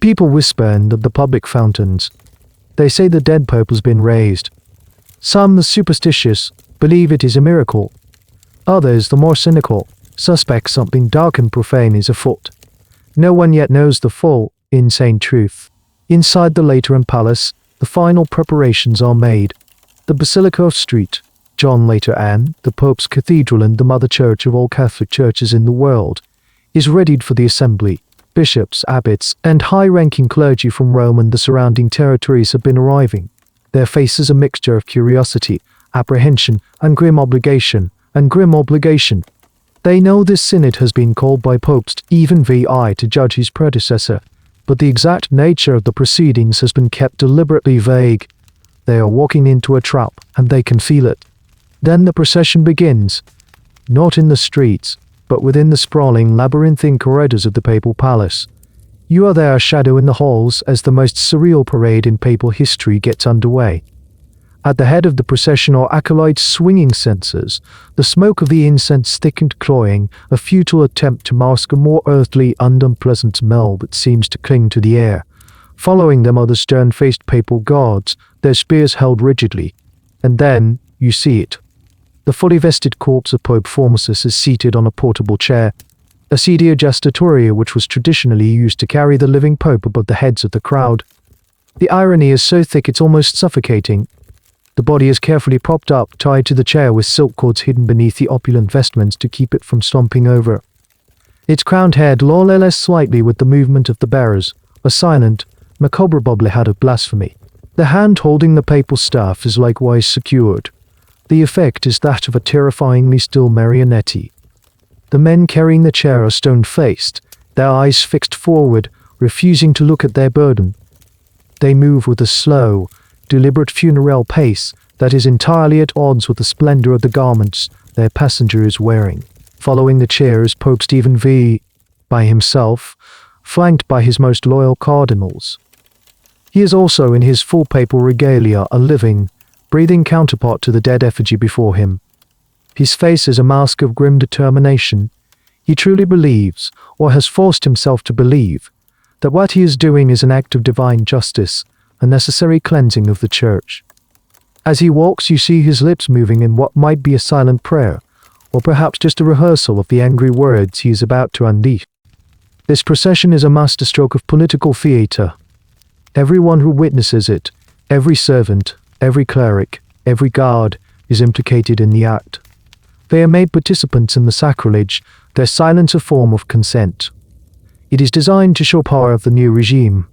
People whisper in the public fountains. They say the dead pope has been raised. Some, the superstitious, believe it is a miracle. Others, the more cynical, suspect something dark and profane is afoot. No one yet knows the full, insane truth. Inside the Lateran Palace, the final preparations are made. The Basilica of St. John Later Anne, the Pope's Cathedral and the Mother Church of all Catholic churches in the world, is readied for the assembly. Bishops, abbots, and high-ranking clergy from Rome and the surrounding territories have been arriving. Their faces a mixture of curiosity, apprehension, and grim obligation. They know this synod has been called by popes, even VI, to judge his predecessor, but the exact nature of the proceedings has been kept deliberately vague. They are walking into a trap, and they can feel it. Then the procession begins, not in the streets, but within the sprawling, labyrinthine corridors of the papal palace. You are there, a shadow in the halls, as the most surreal parade in papal history gets underway. At the head of the procession are acolytes swinging censers, the smoke of the incense thick and cloying, a futile attempt to mask a more earthly and unpleasant smell that seems to cling to the air. Following them are the stern-faced papal guards, their spears held rigidly. And then, you see it. The fully vested corpse of Pope Formosus is seated on a portable chair, a sedia gestatoria which was traditionally used to carry the living pope above the heads of the crowd. The irony is so thick it's almost suffocating. The body is carefully propped up, tied to the chair with silk cords hidden beneath the opulent vestments to keep it from slumping over. Its crowned head lolls slightly with the movement of the bearers, a silent, macabre bobblehead of blasphemy. The hand holding the papal staff is likewise secured. The effect is that of a terrifyingly still marionette. The men carrying the chair are stone-faced, their eyes fixed forward, refusing to look at their burden. They move with a slow, deliberate funereal pace that is entirely at odds with the splendor of the garments their passenger is wearing. Following the chair is Pope Stephen V. by himself, flanked by his most loyal cardinals. He is also in his full papal regalia, a living, breathing counterpart to the dead effigy before him. His face is a mask of grim determination. He truly believes, or has forced himself to believe, that what he is doing is an act of divine justice, a necessary cleansing of the church. As he walks, you see his lips moving in what might be a silent prayer, or perhaps just a rehearsal of the angry words he is about to unleash. This procession is a masterstroke of political theatre. Everyone who witnesses it, every servant, every cleric, every guard, is implicated in the act. They are made participants in the sacrilege, their silence a form of consent. It is designed to show power of the new regime.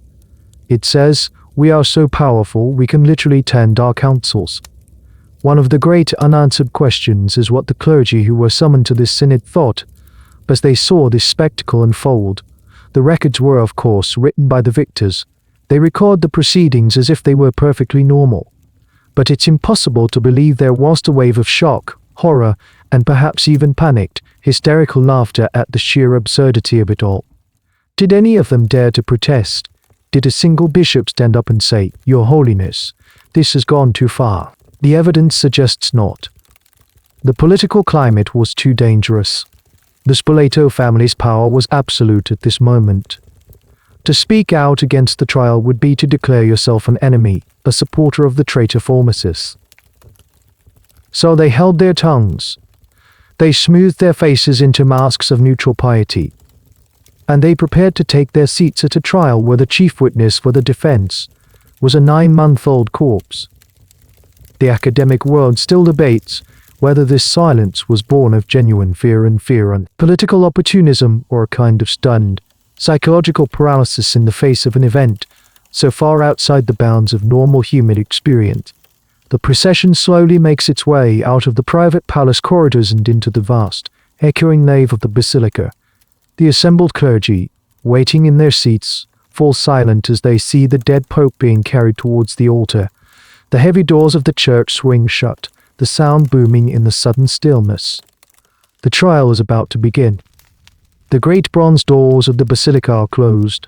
It says, "We are so powerful we can literally tend our councils." One of the great unanswered questions is what the clergy who were summoned to this synod thought, as they saw this spectacle unfold. The records were, of course, written by the victors. They record the proceedings as if they were perfectly normal. But it's impossible to believe there wasn't a wave of shock, horror, and perhaps even panicked, hysterical laughter at the sheer absurdity of it all. Did any of them dare to protest? Did a single bishop stand up and say, "Your Holiness, this has gone too far"? The evidence suggests not. The political climate was too dangerous. The Spoleto family's power was absolute at this moment. To speak out against the trial would be to declare yourself an enemy, a supporter of the traitor Formosus. So they held their tongues. They smoothed their faces into masks of neutral piety. And they prepared to take their seats at a trial where the chief witness for the defense was a 9-month-old corpse. The academic world still debates whether this silence was born of genuine fear and political opportunism, or a kind of stunned, psychological paralysis in the face of an event so far outside the bounds of normal human experience. The procession slowly makes its way out of the private palace corridors and into the vast, echoing nave of the basilica. The assembled clergy, waiting in their seats, fall silent as they see the dead pope being carried towards the altar. The heavy doors of the church swing shut, the sound booming in the sudden stillness. The trial is about to begin. The great bronze doors of the basilica are closed,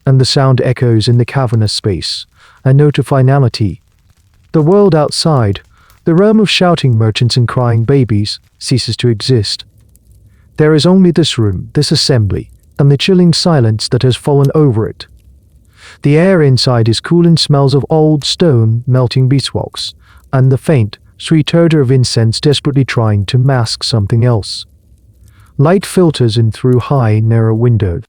and the sound echoes in the cavernous space, a note of finality. The world outside, the realm of shouting merchants and crying babies, ceases to exist. There is only this room, this assembly, and the chilling silence that has fallen over it. The air inside is cool and smells of old stone, melting beeswax, and the faint, sweet odor of incense desperately trying to mask something else. Light filters in through high, narrow windows,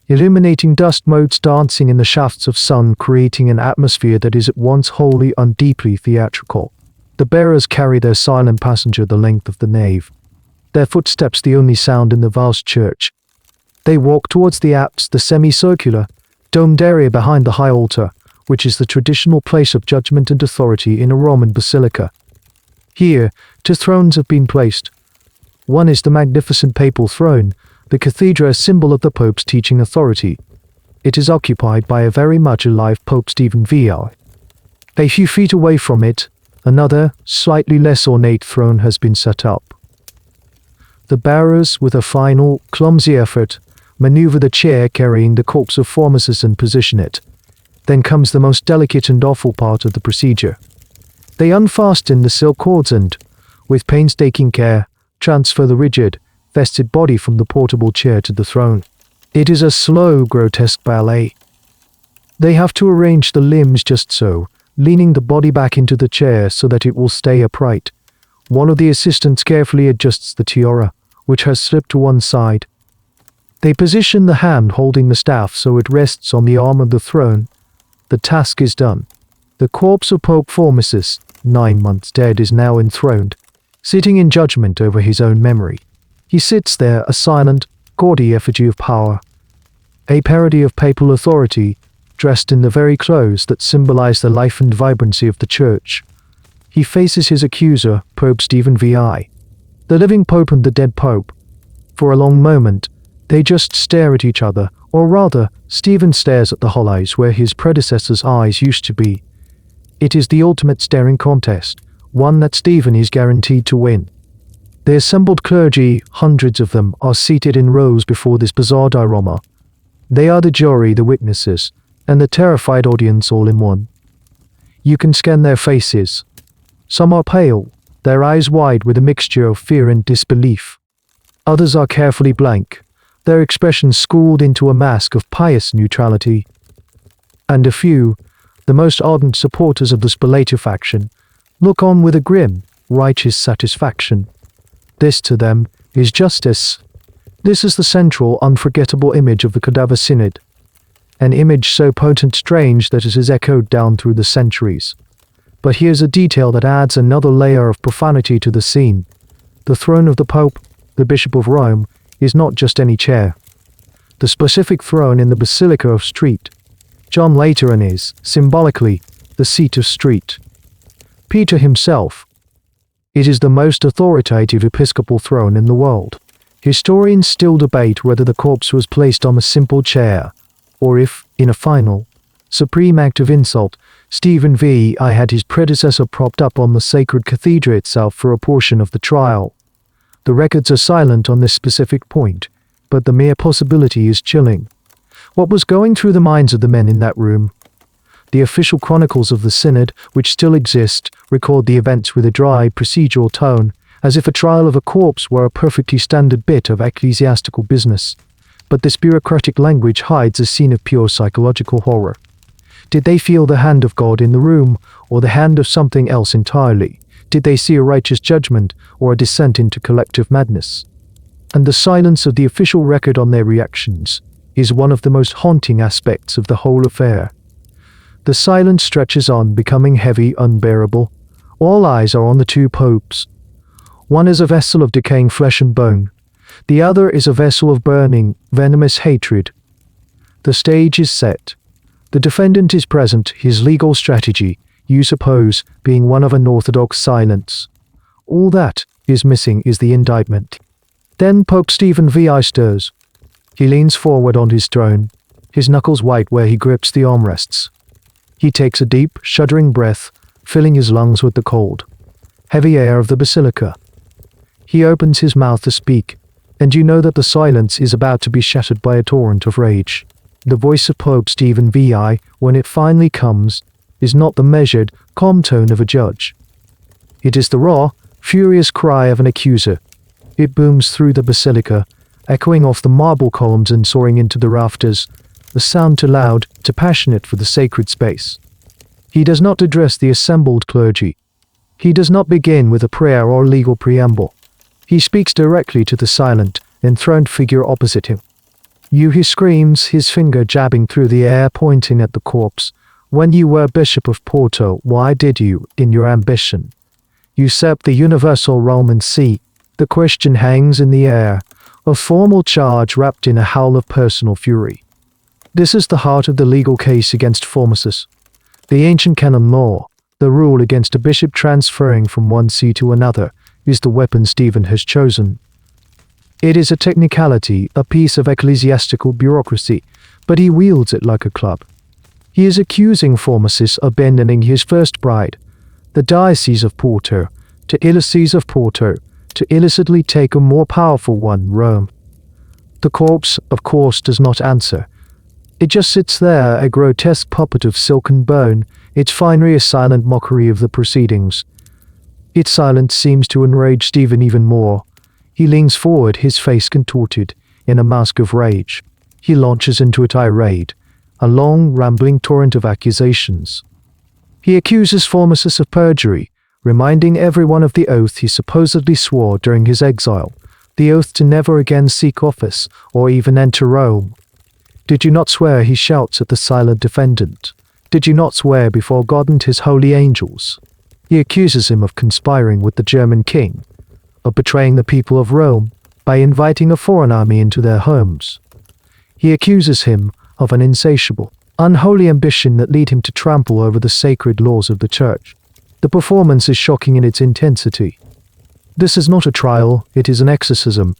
illuminating dust motes dancing in the shafts of sun, creating an atmosphere that is at once wholly and deeply theatrical. The bearers carry their silent passenger the length of the nave, their footsteps the only sound in the vast church. They walk towards the apse, the semicircular, domed area behind the high altar, which is the traditional place of judgment and authority in a Roman basilica. Here, two thrones have been placed. One is the magnificent papal throne, the cathedra, a symbol of the Pope's teaching authority. It is occupied by a very much alive Pope Stephen VI. A few feet away from it, another, slightly less ornate throne has been set up. The bearers, with a final, clumsy effort, maneuver the chair carrying the corpse of Formosus and position it. Then comes the most delicate and awful part of the procedure. They unfasten the silk cords and, with painstaking care, transfer the rigid, vested body from the portable chair to the throne. It is a slow, grotesque ballet. They have to arrange the limbs just so, leaning the body back into the chair so that it will stay upright. One of the assistants carefully adjusts the tiara, which has slipped to one side. They position the hand holding the staff so it rests on the arm of the throne. The task is done. The corpse of Pope Formosus, 9 months dead, is now enthroned, sitting in judgment over his own memory. He sits there, a silent, gaudy effigy of power, a parody of papal authority, dressed in the very clothes that symbolize the life and vibrancy of the church. He faces his accuser, Pope Stephen VI, the living pope and the dead pope. For a long moment, they just stare at each other, or rather, Stephen stares at the hollows where his predecessor's eyes used to be. It is the ultimate staring contest, one that Stephen is guaranteed to win. The assembled clergy, hundreds of them, are seated in rows before this bizarre diorama. They are the jury, the witnesses, and the terrified audience all in one. You can scan their faces. Some are pale, their eyes wide with a mixture of fear and disbelief. Others are carefully blank, their expressions schooled into a mask of pious neutrality. And a few, the most ardent supporters of the Spalater faction, look on with a grim, righteous satisfaction. This to them is justice. This is the central, unforgettable image of the Cadaver Synod, an image so potent strange that it has echoed down through the centuries. But here's a detail that adds another layer of profanity to the scene. The throne of the Pope, the Bishop of Rome, is not just any chair. The specific throne in the Basilica of St. John Lateran is, symbolically, the seat of St. Peter himself. It is the most authoritative episcopal throne in the world. Historians still debate whether the corpse was placed on a simple chair, or if, in a final, supreme act of insult, Stephen VI had his predecessor propped up on the sacred cathedra itself for a portion of the trial. The records are silent on this specific point, but the mere possibility is chilling. What was going through the minds of the men in that room? The official chronicles of the Synod, which still exist, record the events with a dry, procedural tone, as if a trial of a corpse were a perfectly standard bit of ecclesiastical business. But this bureaucratic language hides a scene of pure psychological horror. Did they feel the hand of God in the room, or the hand of something else entirely? Did they see a righteous judgment, or a descent into collective madness? And the silence of the official record on their reactions is one of the most haunting aspects of the whole affair. The silence stretches on, becoming heavy, unbearable. All eyes are on the two popes. One is a vessel of decaying flesh and bone. The other is a vessel of burning, venomous hatred. The stage is set. The defendant is present, his legal strategy, you suppose, being one of unorthodox silence. All that is missing is the indictment. Then Pope Stephen VI stirs. He leans forward on his throne, his knuckles white where he grips the armrests. He takes a deep, shuddering breath, filling his lungs with the cold, heavy air of the basilica. He opens his mouth to speak, and you know that the silence is about to be shattered by a torrent of rage. The voice of Pope Stephen VI, when it finally comes, is not the measured, calm tone of a judge. It is the raw, furious cry of an accuser. It booms through the basilica, echoing off the marble columns and soaring into the rafters, the sound too loud, too passionate for the sacred space. He does not address the assembled clergy. He does not begin with a prayer or legal preamble. He speaks directly to the silent, enthroned figure opposite him. You, he screams, his finger jabbing through the air, pointing at the corpse. When you were Bishop of Porto, why did you, in your ambition, usurp the universal Roman see? The question hangs in the air, a formal charge wrapped in a howl of personal fury. This is the heart of the legal case against Formosus. The ancient canon law, the rule against a bishop transferring from one see to another, is the weapon Stephen has chosen. It is a technicality, a piece of ecclesiastical bureaucracy, but he wields it like a club. He is accusing Formosus of abandoning his first bride, the Diocese of Porto, to Diocese of Porto, to illicitly take a more powerful one, Rome. The corpse, of course, does not answer. It just sits there, a grotesque puppet of silk and bone, its finery a silent mockery of the proceedings. Its silence seems to enrage Stephen even more. He leans forward, his face contorted, in a mask of rage. He launches into a tirade, a long, rambling torrent of accusations. He accuses Formosus of perjury, reminding everyone of the oath he supposedly swore during his exile, the oath to never again seek office or even enter Rome. Did you not swear, he shouts at the silent defendant? Did you not swear before God and his holy angels? He accuses him of conspiring with the German king, of betraying the people of Rome by inviting a foreign army into their homes. He accuses him of an insatiable, unholy ambition that led him to trample over the sacred laws of the church. The performance is shocking in its intensity. This is not a trial, it is an exorcism.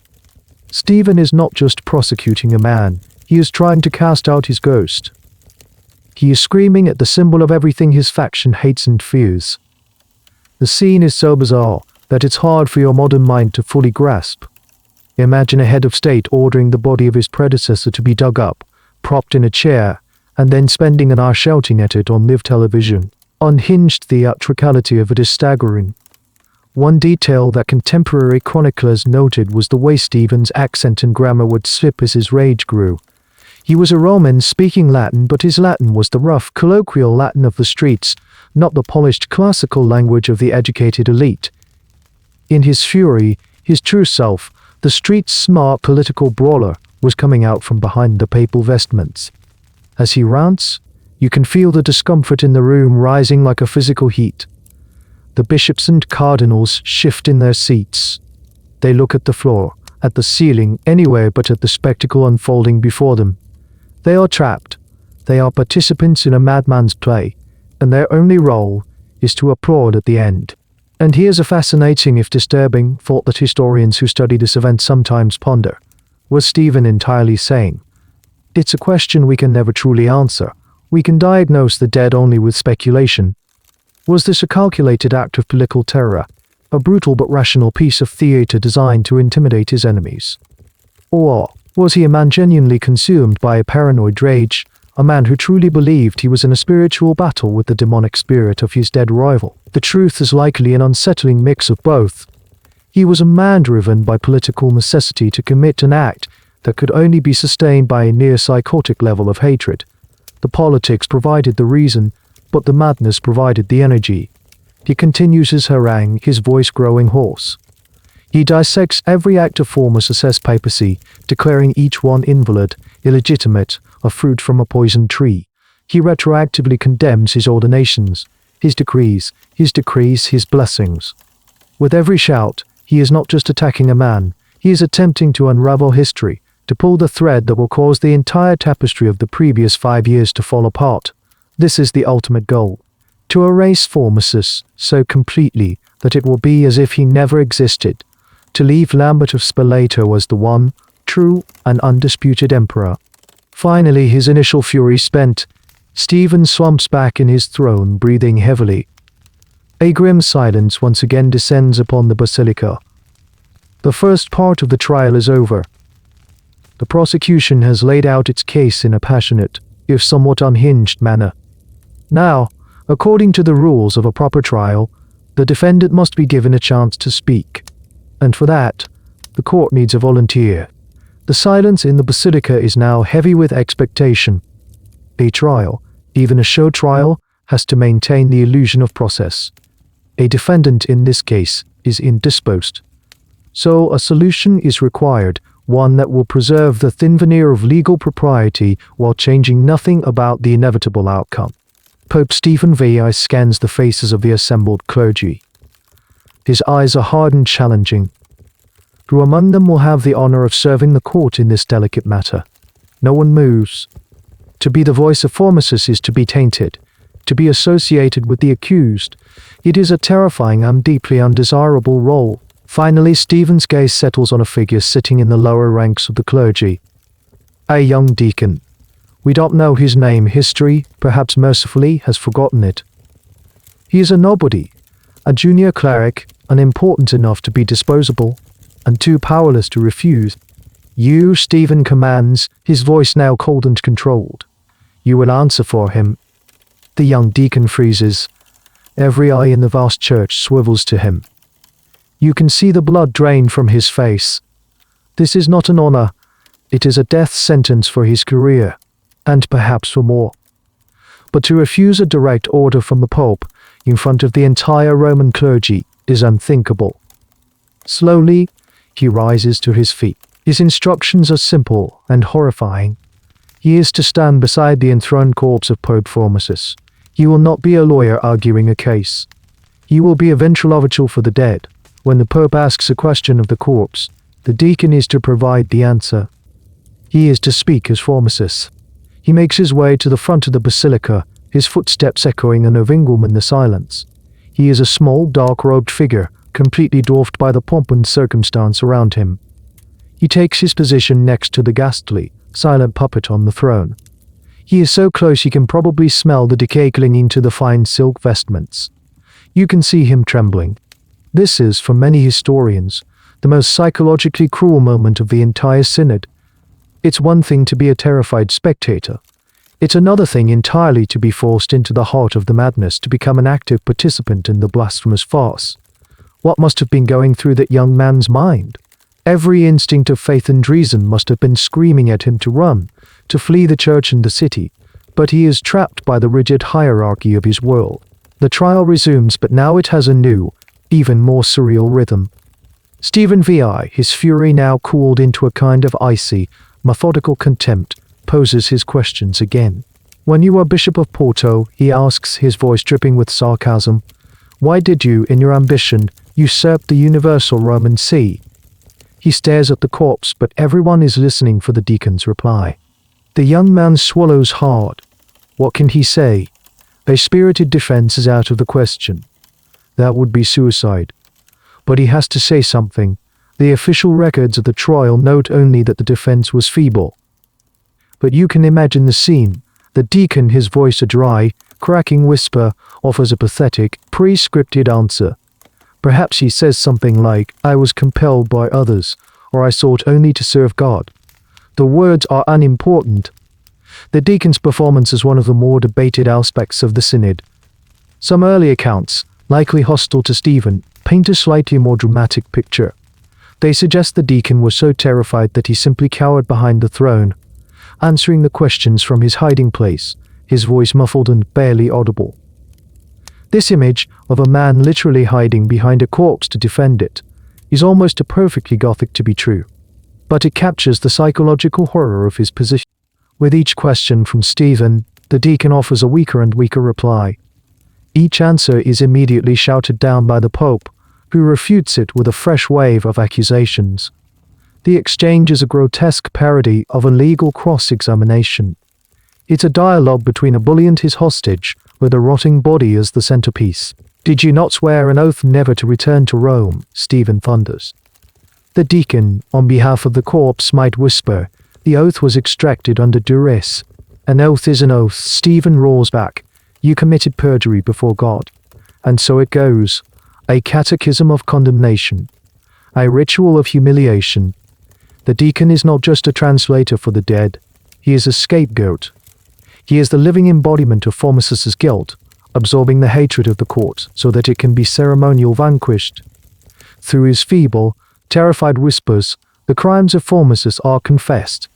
Stephen is not just prosecuting a man, he is trying to cast out his ghost. He is screaming at the symbol of everything his faction hates and fears. The scene is so bizarre that it's hard for your modern mind to fully grasp. Imagine a head of state ordering the body of his predecessor to be dug up, propped in a chair, and then spending an hour shouting at it on live television. Unhinged theatricality of it is staggering. One detail that contemporary chroniclers noted was the way Stephen's accent and grammar would slip as his rage grew. He was a Roman speaking Latin, but his Latin was the rough, colloquial Latin of the streets, not the polished classical language of the educated elite. In his fury, his true self, the street's smart political brawler, was coming out from behind the papal vestments. As he rants, you can feel the discomfort in the room rising like a physical heat. The bishops and cardinals shift in their seats. They look at the floor, at the ceiling, anywhere but at the spectacle unfolding before them. They are trapped. They are participants in a madman's play, and their only role is to applaud at the end. And here's a fascinating, if disturbing, thought that historians who study this event sometimes ponder. Was Stephen entirely sane? It's a question we can never truly answer. We can diagnose the dead only with speculation. Was this a calculated act of political terror, a brutal but rational piece of theatre designed to intimidate his enemies? Or was he a man genuinely consumed by a paranoid rage, a man who truly believed he was in a spiritual battle with the demonic spirit of his dead rival? The truth is likely an unsettling mix of both. He was a man driven by political necessity to commit an act that could only be sustained by a near-psychotic level of hatred. The politics provided the reason, but the madness provided the energy. He continues his harangue, his voice growing hoarse. He dissects every act of Formosus' papacy, declaring each one invalid, illegitimate, a fruit from a poisoned tree. He retroactively condemns his ordinations, his decrees, his blessings. With every shout, he is not just attacking a man, he is attempting to unravel history, to pull the thread that will cause the entire tapestry of the previous 5 years to fall apart. This is the ultimate goal: to erase Formosus so completely that it will be as if he never existed, to leave Lambert of Spoleto as the one, true and undisputed emperor. Finally, his initial fury spent, Stephen slumps back in his throne, breathing heavily. A grim silence once again descends upon the basilica. The first part of the trial is over. The prosecution has laid out its case in a passionate, if somewhat unhinged manner. Now, according to the rules of a proper trial, the defendant must be given a chance to speak. And for that, the court needs a volunteer. The silence in the basilica is now heavy with expectation. A trial, even a show trial, has to maintain the illusion of process. A defendant in this case is indisposed. So a solution is required, one that will preserve the thin veneer of legal propriety while changing nothing about the inevitable outcome. Pope Stephen VI scans the faces of the assembled clergy. His eyes are hard and challenging. Who among them will have the honor of serving the court in this delicate matter? No one moves. To be the voice of Formosus is to be tainted, to be associated with the accused. It is a terrifying and deeply undesirable role. Finally, Stephen's gaze settles on a figure sitting in the lower ranks of the clergy. A young deacon. We don't know his name. History, perhaps mercifully, has forgotten it. He is a nobody, a junior cleric, unimportant enough to be disposable, and too powerless to refuse. You, Stephen commands, his voice now cold and controlled. You will answer for him. The young deacon freezes. Every eye in the vast church swivels to him. You can see the blood drain from his face. This is not an honor. It is a death sentence for his career, and perhaps for more. But to refuse a direct order from the Pope, in front of the entire Roman clergy, is unthinkable. Slowly, he rises to his feet. His instructions are simple and horrifying. He is to stand beside the enthroned corpse of Pope Formosus. He will not be a lawyer arguing a case. He will be a ventriloquist for the dead. When the Pope asks a question of the corpse, the deacon is to provide the answer. He is to speak as Formosus. He makes his way to the front of the basilica, his footsteps echoing an overwhelming in the silence. He is a small, dark-robed figure, completely dwarfed by the pomp and circumstance around him. He takes his position next to the ghastly, silent puppet on the throne. He is so close he can probably smell the decay clinging to the fine silk vestments. You can see him trembling. This is, for many historians, the most psychologically cruel moment of the entire synod. It's one thing to be a terrified spectator. It's another thing entirely to be forced into the heart of the madness, to become an active participant in the blasphemous farce. What must have been going through that young man's mind? Every instinct of faith and reason must have been screaming at him to run, to flee the church and the city, but he is trapped by the rigid hierarchy of his world. The trial resumes, but now it has a new, even more surreal rhythm. Stephen VI, his fury now cooled into a kind of icy, methodical contempt, poses his questions again. When you were Bishop of Porto, he asks, his voice dripping with sarcasm, why did you, in your ambition, usurp the universal Roman See? He stares at the corpse, but everyone is listening for the deacon's reply. The young man swallows hard. What can he say? A spirited defense is out of the question. That would be suicide. But he has to say something. The official records of the trial note only that the defense was feeble. But you can imagine the scene. The deacon, his voice a dry, cracking whisper, offers a pathetic, pre-scripted answer. Perhaps he says something like, I was compelled by others, or I sought only to serve God. The words are unimportant. The deacon's performance is one of the more debated aspects of the synod. Some early accounts, likely hostile to Stephen, paint a slightly more dramatic picture. They suggest the deacon was so terrified that he simply cowered behind the throne, answering the questions from his hiding place, his voice muffled and barely audible. This image of a man literally hiding behind a corpse to defend it is almost too perfectly Gothic to be true, but it captures the psychological horror of his position. With each question from Stephen, the deacon offers a weaker and weaker reply. Each answer is immediately shouted down by the Pope, who refutes it with a fresh wave of accusations. The exchange is a grotesque parody of a legal cross-examination. It's a dialogue between a bully and his hostage, with a rotting body as the centerpiece. "Did you not swear an oath never to return to Rome?" Stephen thunders. The deacon, on behalf of the corpse, might whisper, "The oath was extracted under duress." "An oath is an oath," Stephen roars back. "You committed perjury before God." And so it goes. A catechism of condemnation. A ritual of humiliation. The deacon is not just a translator for the dead. He is a scapegoat. He is the living embodiment of Formosus's guilt, absorbing the hatred of the court so that it can be ceremonial vanquished. Through his feeble, terrified whispers, the crimes of Formosus are confessed,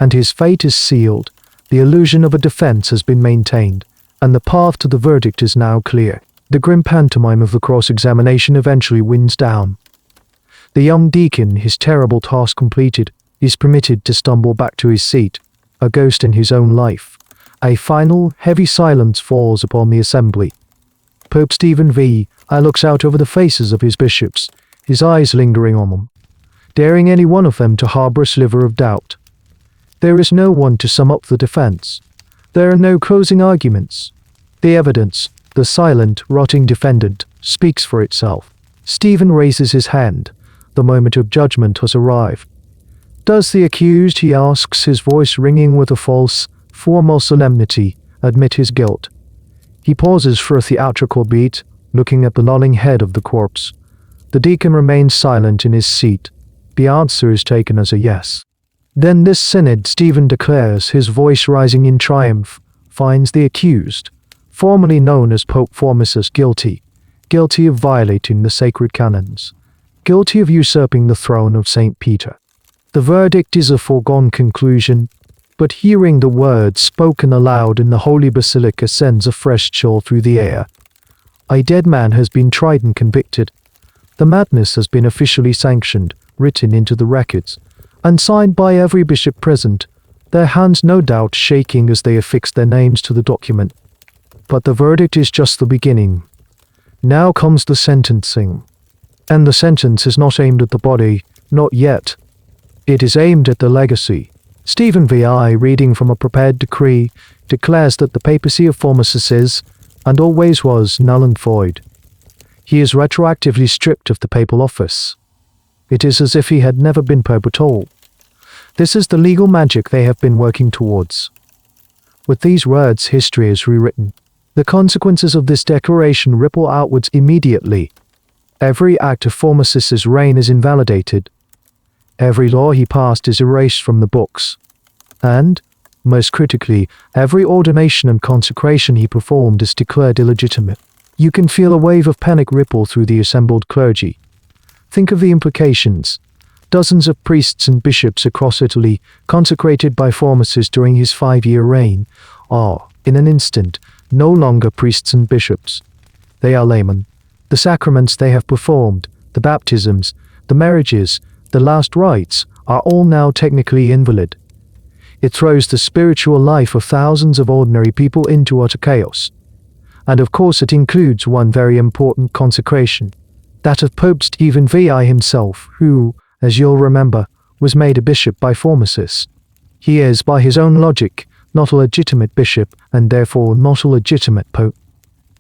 and his fate is sealed. The illusion of a defense has been maintained, and the path to the verdict is now clear. The grim pantomime of the cross-examination eventually winds down. The young deacon, his terrible task completed, is permitted to stumble back to his seat, a ghost in his own life. A final, heavy silence falls upon the assembly. Pope Stephen I looks out over the faces of his bishops, his eyes lingering on them, daring any one of them to harbor a sliver of doubt. There is no one to sum up the defense. There are no closing arguments. The evidence, the silent, rotting defendant, speaks for itself. Stephen raises his hand. The moment of judgment has arrived. "Does the accused," he asks, his voice ringing with a false, formal solemnity, "admit his guilt?" He pauses for a theatrical beat, looking at the lolling head of the corpse. The deacon remains silent in his seat. The answer is taken as a yes. "Then this synod," Stephen declares, his voice rising in triumph, "finds the accused, formerly known as Pope Formosus, guilty of violating the sacred canons, guilty of usurping the throne of St. Peter." The verdict is a foregone conclusion, but hearing the words spoken aloud in the Holy Basilica sends a fresh chill through the air. A dead man has been tried and convicted. The madness has been officially sanctioned, written into the records, and signed by every bishop present, their hands no doubt shaking as they affix their names to the document. But the verdict is just the beginning. Now comes the sentencing. And the sentence is not aimed at the body, not yet. It is aimed at the legacy. Stephen VI, reading from a prepared decree, declares that the papacy of Formosus is, and always was, null and void. He is retroactively stripped of the papal office. It is as if he had never been pope at all. This is the legal magic they have been working towards. With these words, history is rewritten. The consequences of this declaration ripple outwards immediately. Every act of Formosus's reign is invalidated. Every law he passed is erased from the books. And, most critically, every ordination and consecration he performed is declared illegitimate. You can feel a wave of panic ripple through the assembled clergy. Think of the implications. Dozens of priests and bishops across Italy, consecrated by Formosus during his 5-year reign, are, in an instant, no longer priests and bishops. They are laymen. The sacraments they have performed, the baptisms, the marriages, the last rites, are all now technically invalid. It throws the spiritual life of thousands of ordinary people into utter chaos. And of course it includes one very important consecration, that of Pope Stephen VI himself, who, as you'll remember, was made a bishop by Formosus. He is, by his own logic, not a legitimate bishop, and therefore not a legitimate pope.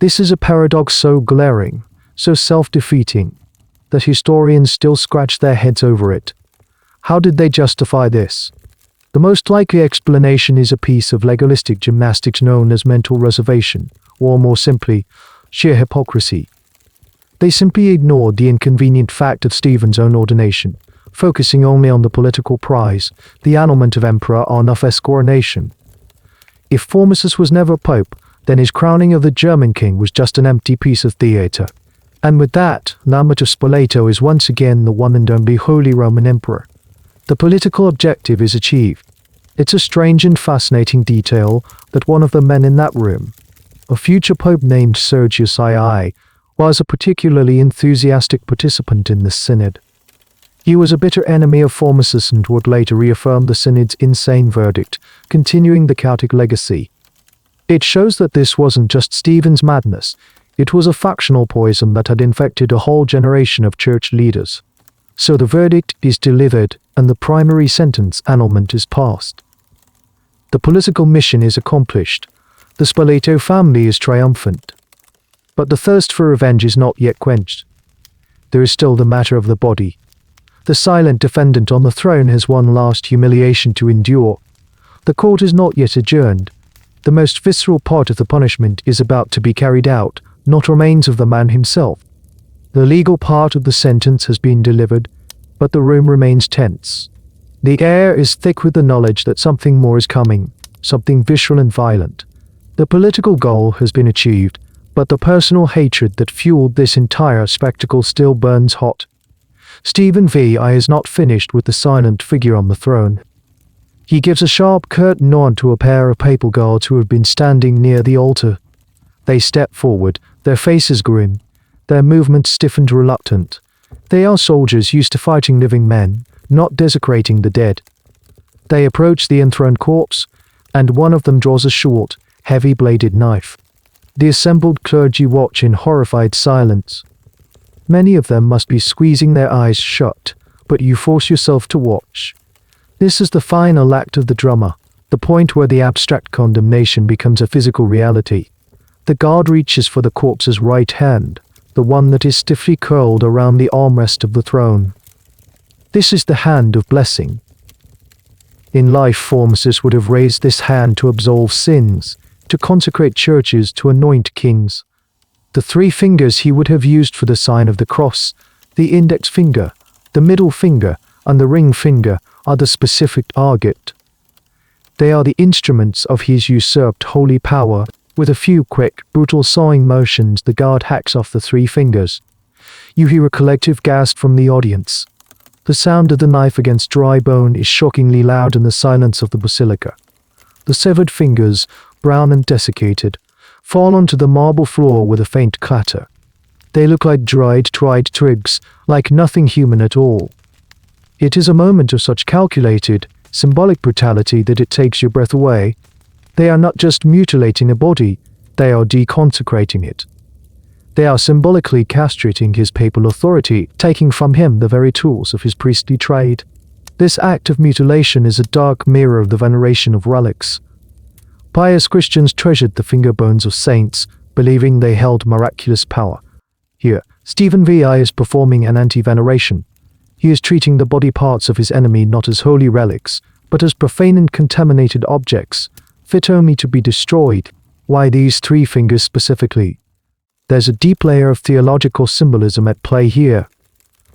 This is a paradox so glaring, so self-defeating, that historians still scratch their heads over it. How did they justify this? The most likely explanation is a piece of legalistic gymnastics known as mental reservation, or more simply, sheer hypocrisy. They simply ignored the inconvenient fact of Stephen's own ordination, focusing only on the political prize, the annulment of emperor on office coronation. If Formosus was never pope, then his crowning of the German king was just an empty piece of theatre. And with that, Lambert of Spoleto is once again the one and only Holy Roman Emperor. The political objective is achieved. It's a strange and fascinating detail that one of the men in that room, a future pope named Sergius II, was a particularly enthusiastic participant in this synod. He was a bitter enemy of Formosus and would later reaffirm the synod's insane verdict, continuing the Celtic legacy. It shows that this wasn't just Stephen's madness, It was a factional poison that had infected a whole generation of church leaders. So the verdict is delivered and the primary sentence annulment is passed. The political mission is accomplished. The Spoleto family is triumphant. But the thirst for revenge is not yet quenched. There is still the matter of the body. The silent defendant on the throne has one last humiliation to endure. The court is not yet adjourned. The most visceral part of the punishment is about to be carried out, not remains of the man himself. The legal part of the sentence has been delivered, but the room remains tense. The air is thick with the knowledge that something more is coming, something visceral and violent. The political goal has been achieved, but the personal hatred that fueled this entire spectacle still burns hot. Stephen V.I. is not finished with the silent figure on the throne. He gives a sharp, curt nod to a pair of papal guards who have been standing near the altar. They step forward, their faces grim, their movements stiff and reluctant. They are soldiers used to fighting living men, not desecrating the dead. They approach the enthroned corpse, and one of them draws a short, heavy-bladed knife. The assembled clergy watch in horrified silence. Many of them must be squeezing their eyes shut, but you force yourself to watch. This is the final act of the drama, the point where the abstract condemnation becomes a physical reality. The guard reaches for the corpse's right hand, the one that is stiffly curled around the armrest of the throne. This is the hand of blessing. In life, Formosus would have raised this hand to absolve sins, to consecrate churches, to anoint kings. The 3 fingers he would have used for the sign of the cross, the index finger, the middle finger, and the ring finger, are the specific target. They are the instruments of his usurped holy power. With a few quick, brutal sawing motions, the guard hacks off the 3 fingers. You hear a collective gasp from the audience. The sound of the knife against dry bone is shockingly loud in the silence of the basilica. The severed fingers, brown and desiccated, fall onto the marble floor with a faint clatter. They look like dried twigs, like nothing human at all. It is a moment of such calculated, symbolic brutality that it takes your breath away. They are not just mutilating a body, they are deconsecrating it. They are symbolically castrating his papal authority, taking from him the very tools of his priestly trade. This act of mutilation is a dark mirror of the veneration of relics. Pious Christians treasured the finger bones of saints, believing they held miraculous power. Here, Stephen V.I. is performing an anti-veneration. He is treating the body parts of his enemy not as holy relics, but as profane and contaminated objects, fit only to be destroyed. Why these 3 fingers specifically? There's a deep layer of theological symbolism at play here.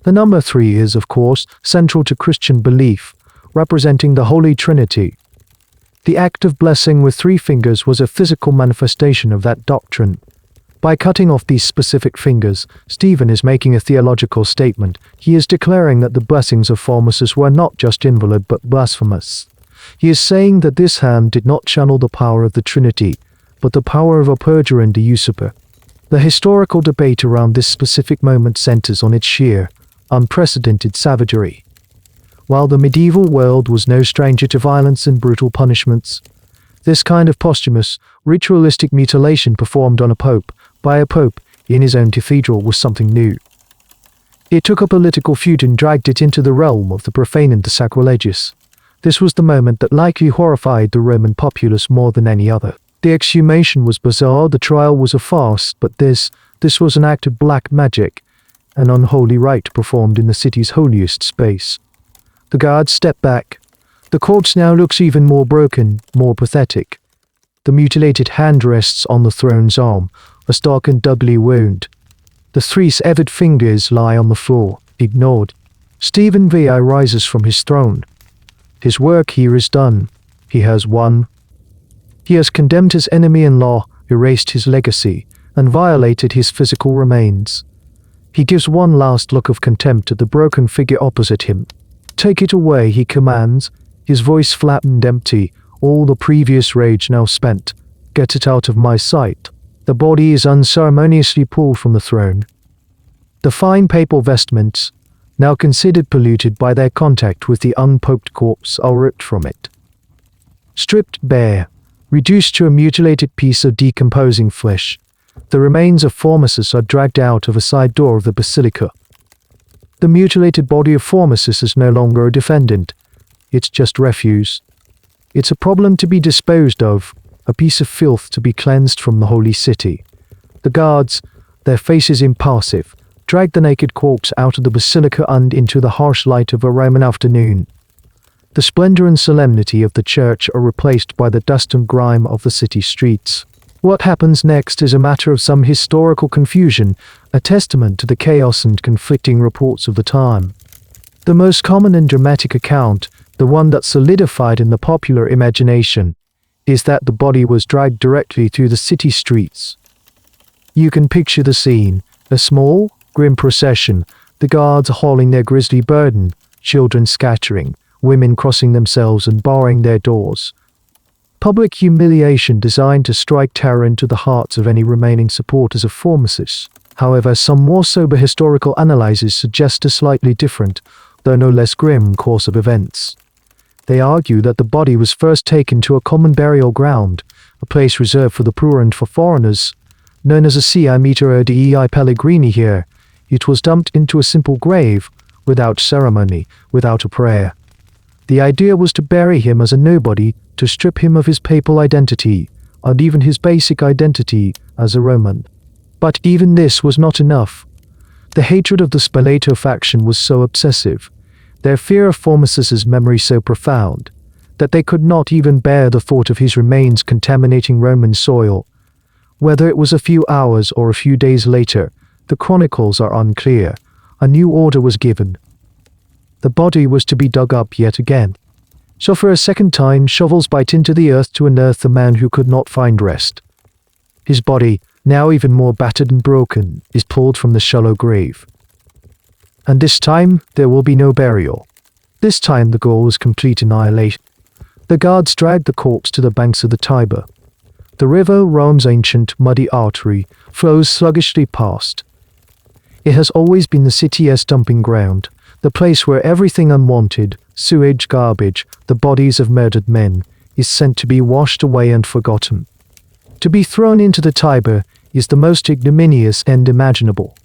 The number 3 is, of course, central to Christian belief, representing the Holy Trinity. The act of blessing with 3 fingers was a physical manifestation of that doctrine. By cutting off these specific fingers, Stephen is making a theological statement. He is declaring that the blessings of Formosus were not just invalid but blasphemous. He is saying that this hand did not channel the power of the Trinity, but the power of a perjurer and a usurper. The historical debate around this specific moment centers on its sheer, unprecedented savagery. While the medieval world was no stranger to violence and brutal punishments, this kind of posthumous, ritualistic mutilation performed on a pope, by a pope, in his own cathedral was something new. It took a political feud and dragged it into the realm of the profane and the sacrilegious. This was the moment that likely horrified the Roman populace more than any other. The exhumation was bizarre, the trial was a farce, but this was an act of black magic, an unholy rite performed in the city's holiest space. The guards step back. The corpse now looks even more broken, more pathetic. The mutilated hand rests on the throne's arm, a stark and deadly wound. The 3 severed fingers lie on the floor, ignored. Stephen V.I. rises from his throne. His work here is done. He has won. He has condemned his enemy-in-law, erased his legacy, and violated his physical remains. He gives one last look of contempt at the broken figure opposite him. "Take it away," he commands, his voice flat and empty, all the previous rage now spent. "Get it out of my sight." The body is unceremoniously pulled from the throne. The fine papal vestments, now considered polluted by their contact with the unpoped corpse, are ripped from it. Stripped bare, reduced to a mutilated piece of decomposing flesh, The remains of Formosus are dragged out of a side door of the basilica. The mutilated body of Formosus is no longer a defendant. It's just refuse. It's a problem to be disposed of, a piece of filth to be cleansed from the holy city. The guards, their faces impassive, drag the naked corpse out of the basilica and into the harsh light of a Roman afternoon. The splendor and solemnity of the church are replaced by the dust and grime of the city streets. What happens next is a matter of some historical confusion, a testament to the chaos and conflicting reports of the time. The most common and dramatic account, the one that solidified in the popular imagination, is that the body was dragged directly through the city streets. You can picture the scene, a small, grim procession, the guards hauling their grisly burden, children scattering, women crossing themselves and barring their doors. Public humiliation designed to strike terror into the hearts of any remaining supporters of Formosus. However, some more sober historical analyses suggest a slightly different, though no less grim, course of events. They argue that the body was first taken to a common burial ground, a place reserved for the poor and for foreigners, known as a cimitero dei pellegrini here. It was dumped into a simple grave, without ceremony, without a prayer. The idea was to bury him as a nobody, to strip him of his papal identity, and even his basic identity as a Roman. But even this was not enough. The hatred of the Spoleto faction was so obsessive, their fear of Formosus's memory so profound, that they could not even bear the thought of his remains contaminating Roman soil. Whether it was a few hours or a few days later, the chronicles are unclear. A new order was given. The body was to be dug up yet again. So for a second time, shovels bite into the earth to unearth the man who could not find rest. His body, now even more battered and broken, is pulled from the shallow grave. And this time, there will be no burial. This time the goal is complete annihilation. The guards drag the corpse to the banks of the Tiber. The river, Rome's ancient, muddy artery, flows sluggishly past. It has always been the city's dumping ground, the place where everything unwanted, sewage, garbage, the bodies of murdered men, is sent to be washed away and forgotten. To be thrown into the Tiber is the most ignominious end imaginable.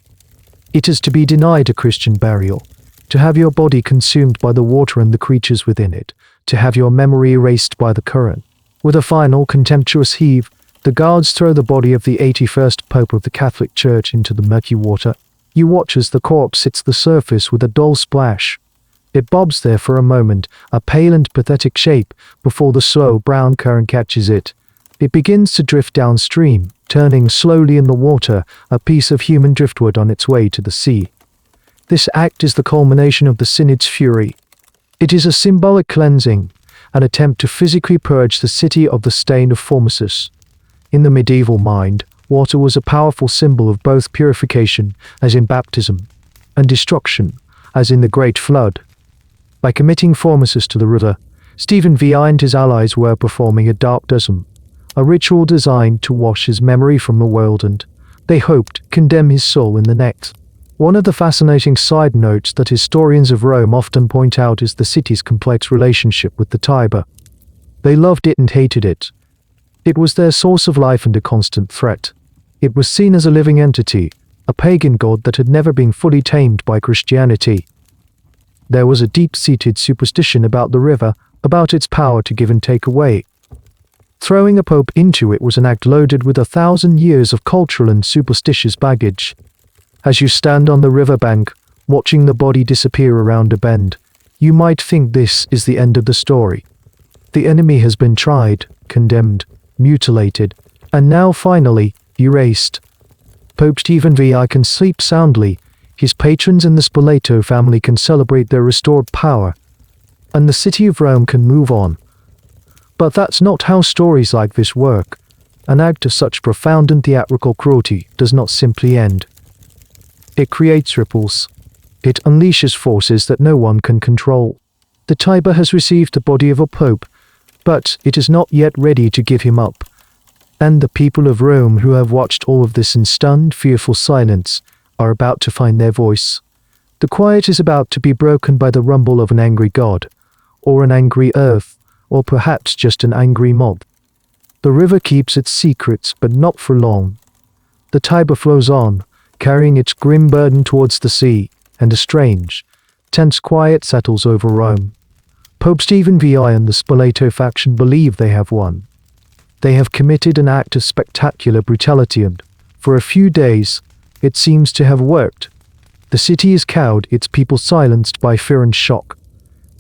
It is to be denied a Christian burial, to have your body consumed by the water and the creatures within it, to have your memory erased by the current. With a final contemptuous heave, the guards throw the body of the 81st Pope of the Catholic Church into the murky water. You watch as the corpse hits the surface with a dull splash. It bobs there for a moment, a pale and pathetic shape, before the slow brown current catches it. It begins to drift downstream, turning slowly in the water, a piece of human driftwood on its way to the sea. This act is the culmination of the Synod's fury. It is a symbolic cleansing, an attempt to physically purge the city of the stain of Formosus. In the medieval mind, water was a powerful symbol of both purification, as in baptism, and destruction, as in the Great Flood. By committing Formosus to the river, Stephen V and his allies were performing a baptism, a ritual designed to wash his memory from the world and, they hoped, condemn his soul in the next. One of the fascinating side notes that historians of Rome often point out is the city's complex relationship with the Tiber. They loved it and hated it. It was their source of life and a constant threat. It was seen as a living entity, a pagan god that had never been fully tamed by Christianity. There was a deep-seated superstition about the river, about its power to give and take away. Throwing a pope into it was an act loaded with 1,000 years of cultural and superstitious baggage. As you stand on the riverbank, watching the body disappear around a bend, you might think this is the end of the story. The enemy has been tried, condemned, mutilated, and now finally, erased. Pope Stephen VI can sleep soundly, his patrons and the Spoleto family can celebrate their restored power, and the city of Rome can move on. But that's not how stories like this work. An act of such profound and theatrical cruelty does not simply end. It creates ripples. It unleashes forces that no one can control. The Tiber has received the body of a pope, but it is not yet ready to give him up. And the people of Rome who have watched all of this in stunned, fearful silence are about to find their voice. The quiet is about to be broken by the rumble of an angry god, or an angry earth, or perhaps just an angry mob. The river keeps its secrets, but not for long. The Tiber flows on, carrying its grim burden towards the sea, and a strange, tense quiet settles over Rome. Pope Stephen VI and the Spoleto faction believe they have won. They have committed an act of spectacular brutality and, for a few days, it seems to have worked. The city is cowed, its people silenced by fear and shock.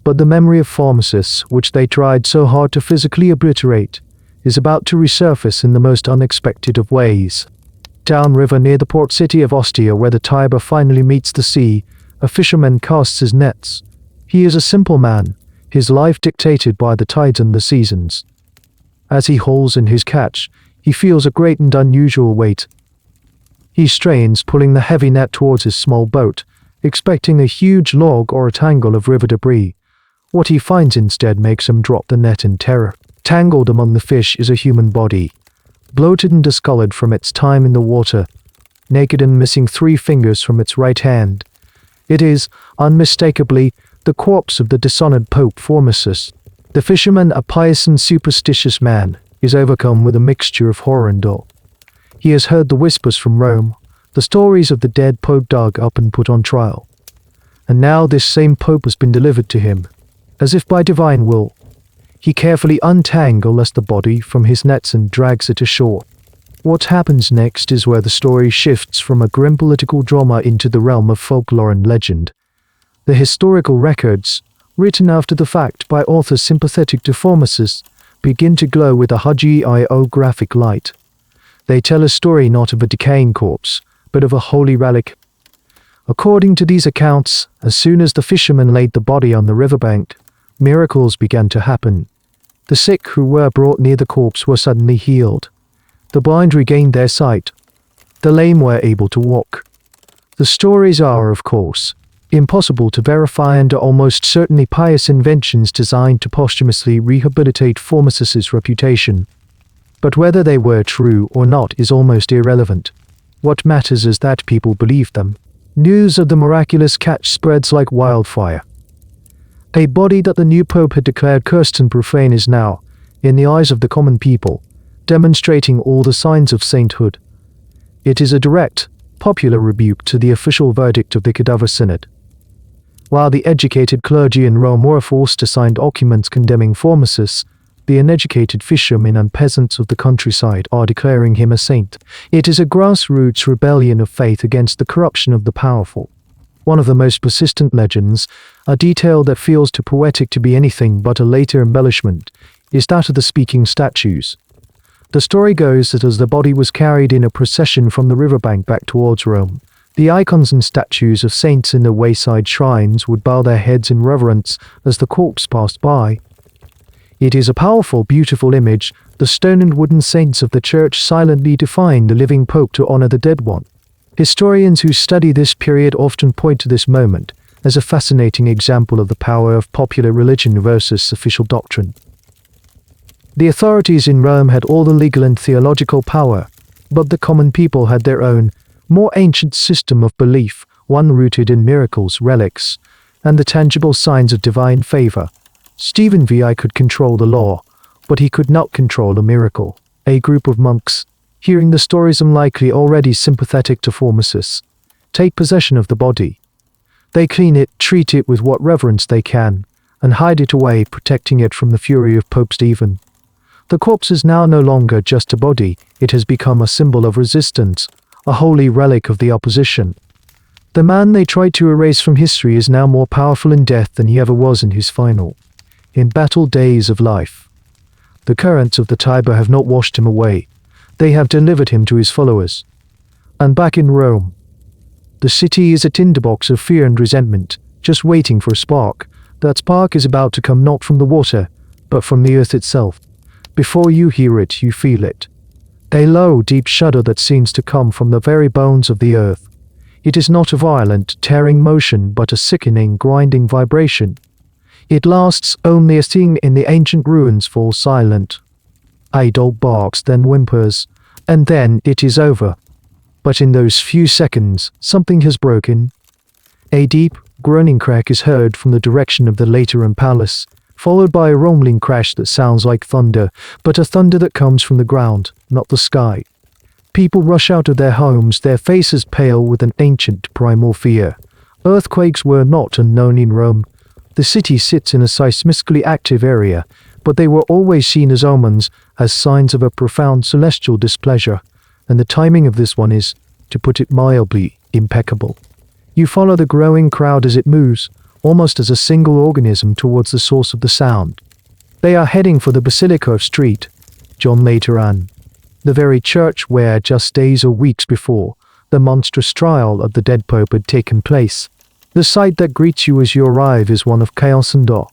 But the memory of Formosus, which they tried so hard to physically obliterate, is about to resurface in the most unexpected of ways. Downriver near the port city of Ostia, where the Tiber finally meets the sea, a fisherman casts his nets. He is a simple man, his life dictated by the tides and the seasons. As he hauls in his catch, he feels a great and unusual weight. He strains, pulling the heavy net towards his small boat, expecting a huge log or a tangle of river debris. What he finds instead makes him drop the net in terror. Tangled among the fish is a human body, bloated and discolored from its time in the water, naked and missing 3 fingers from its right hand. It is, unmistakably, the corpse of the dishonored Pope Formosus. The fisherman, a pious and superstitious man, is overcome with a mixture of horror and awe. He has heard the whispers from Rome, the stories of the dead Pope dug up and put on trial. And now this same Pope has been delivered to him, as if by divine will. He carefully untangles the body from his nets and drags it ashore. What happens next is where the story shifts from a grim political drama into the realm of folklore and legend. The historical records, written after the fact by authors sympathetic to Formosus, begin to glow with a hagiographic light. They tell a story not of a decaying corpse, but of a holy relic. According to these accounts, as soon as the fishermen laid the body on the riverbank, miracles began to happen. The sick who were brought near the corpse were suddenly healed. The blind regained their sight. The lame were able to walk. The stories are, of course, impossible to verify and are almost certainly pious inventions designed to posthumously rehabilitate Formosus's reputation. But whether they were true or not is almost irrelevant. What matters is that people believe them. News of the miraculous catch spreads like wildfire. A body that the new pope had declared cursed and profane is now, in the eyes of the common people, demonstrating all the signs of sainthood. It is a direct, popular rebuke to the official verdict of the Cadaver Synod. While the educated clergy in Rome were forced to sign documents condemning Formosus, the uneducated fishermen and peasants of the countryside are declaring him a saint. It is a grassroots rebellion of faith against the corruption of the powerful. One of the most persistent legends, a detail that feels too poetic to be anything but a later embellishment, is that of the speaking statues. The story goes that as the body was carried in a procession from the riverbank back towards Rome, the icons and statues of saints in the wayside shrines would bow their heads in reverence as the corpse passed by. It is a powerful, beautiful image. The stone and wooden saints of the church silently define the living pope to honor the dead one. Historians who study this period often point to this moment as a fascinating example of the power of popular religion versus official doctrine. The authorities in Rome had all the legal and theological power, but the common people had their own, more ancient system of belief, one rooted in miracles, relics, and the tangible signs of divine favor. Stephen VI could control the law, but he could not control a miracle. A group of monks, hearing the stories unlikely already sympathetic to Formosus, take possession of the body. They clean it, treat it with what reverence they can, and hide it away, protecting it from the fury of Pope Stephen. The corpse is now no longer just a body, it has become a symbol of resistance, a holy relic of the opposition. The man they tried to erase from history is now more powerful in death than he ever was in his final, embattled days of life. The currents of the Tiber have not washed him away. They have delivered him to his followers. And back in Rome, the city is a tinderbox of fear and resentment, just waiting for a spark. That spark is about to come not from the water, but from the earth itself. Before you hear it, you feel it. A low, deep shudder that seems to come from the very bones of the earth. It is not a violent, tearing motion, but a sickening, grinding vibration. It lasts only as thing in the ancient ruins falls silent. A dog barks, then whimpers, and then it is over. But in those few seconds, something has broken. A deep, groaning crack is heard from the direction of the Lateran Palace, followed by a rumbling crash that sounds like thunder, but a thunder that comes from the ground, not the sky. People rush out of their homes, their faces pale with an ancient primal fear. Earthquakes were not unknown in Rome. The city sits in a seismically active area, but they were always seen as omens, as signs of a profound celestial displeasure, and the timing of this one is, to put it mildly, impeccable. You follow the growing crowd as it moves, almost as a single organism towards the source of the sound. They are heading for the Basilica of St. John Lateran, the very church where, just days or weeks before, the monstrous trial of the dead Pope had taken place. The sight that greets you as you arrive is one of chaos and awe.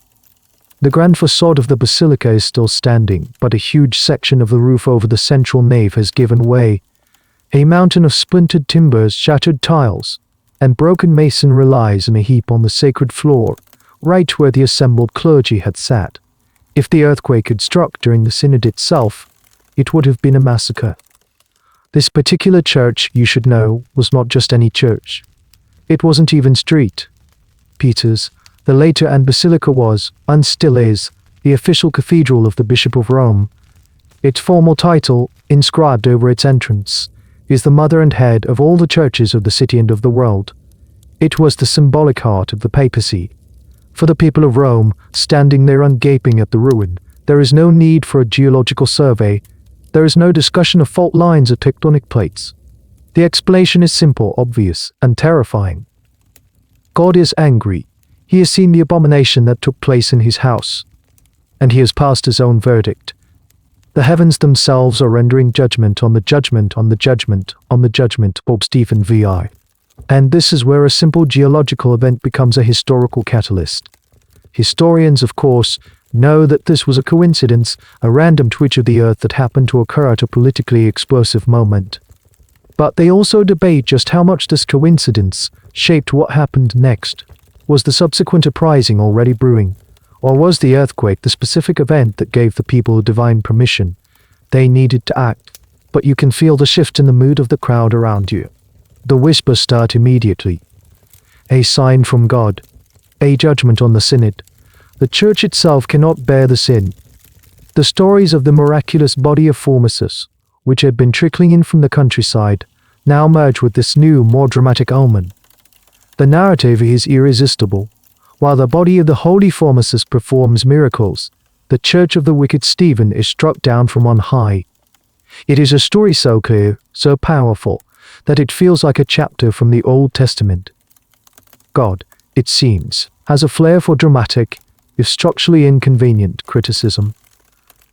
The grand facade of the basilica is still standing, but a huge section of the roof over the central nave has given way. A mountain of splintered timbers, shattered tiles, and broken masonry lies in a heap on the sacred floor, right where the assembled clergy had sat. If the earthquake had struck during the synod itself, it would have been a massacre. This particular church, you should know, was not just any church. It wasn't even St. Peter's. The later and basilica was, and still is, the official cathedral of the Bishop of Rome. Its formal title, inscribed over its entrance, is the mother and head of all the churches of the city and of the world. It was the symbolic heart of the papacy. For the people of Rome, standing there and gaping at the ruin, there is no need for a geological survey. There is no discussion of fault lines or tectonic plates. The explanation is simple, obvious, and terrifying. God is angry. He has seen the abomination that took place in his house, and he has passed his own verdict. The heavens themselves are rendering judgment on the judgment on the judgment on the judgment, Pope Stephen VI. And this is where a simple geological event becomes a historical catalyst. Historians, of course, know that this was a coincidence, a random twitch of the earth that happened to occur at a politically explosive moment. But they also debate just how much this coincidence shaped what happened next. Was the subsequent uprising already brewing? Or was the earthquake the specific event that gave the people divine permission? They needed to act, but you can feel the shift in the mood of the crowd around you. The whispers start immediately. A sign from God. A judgment on the synod. The church itself cannot bear the sin. The stories of the miraculous body of Formosus, which had been trickling in from the countryside, now merge with this new, more dramatic omen. The narrative is irresistible. While the body of the holy Formosus performs miracles, the church of the wicked Stephen is struck down from on high. It is a story so clear, so powerful, that it feels like a chapter from the Old Testament. God, it seems, has a flair for dramatic, if structurally inconvenient, criticism.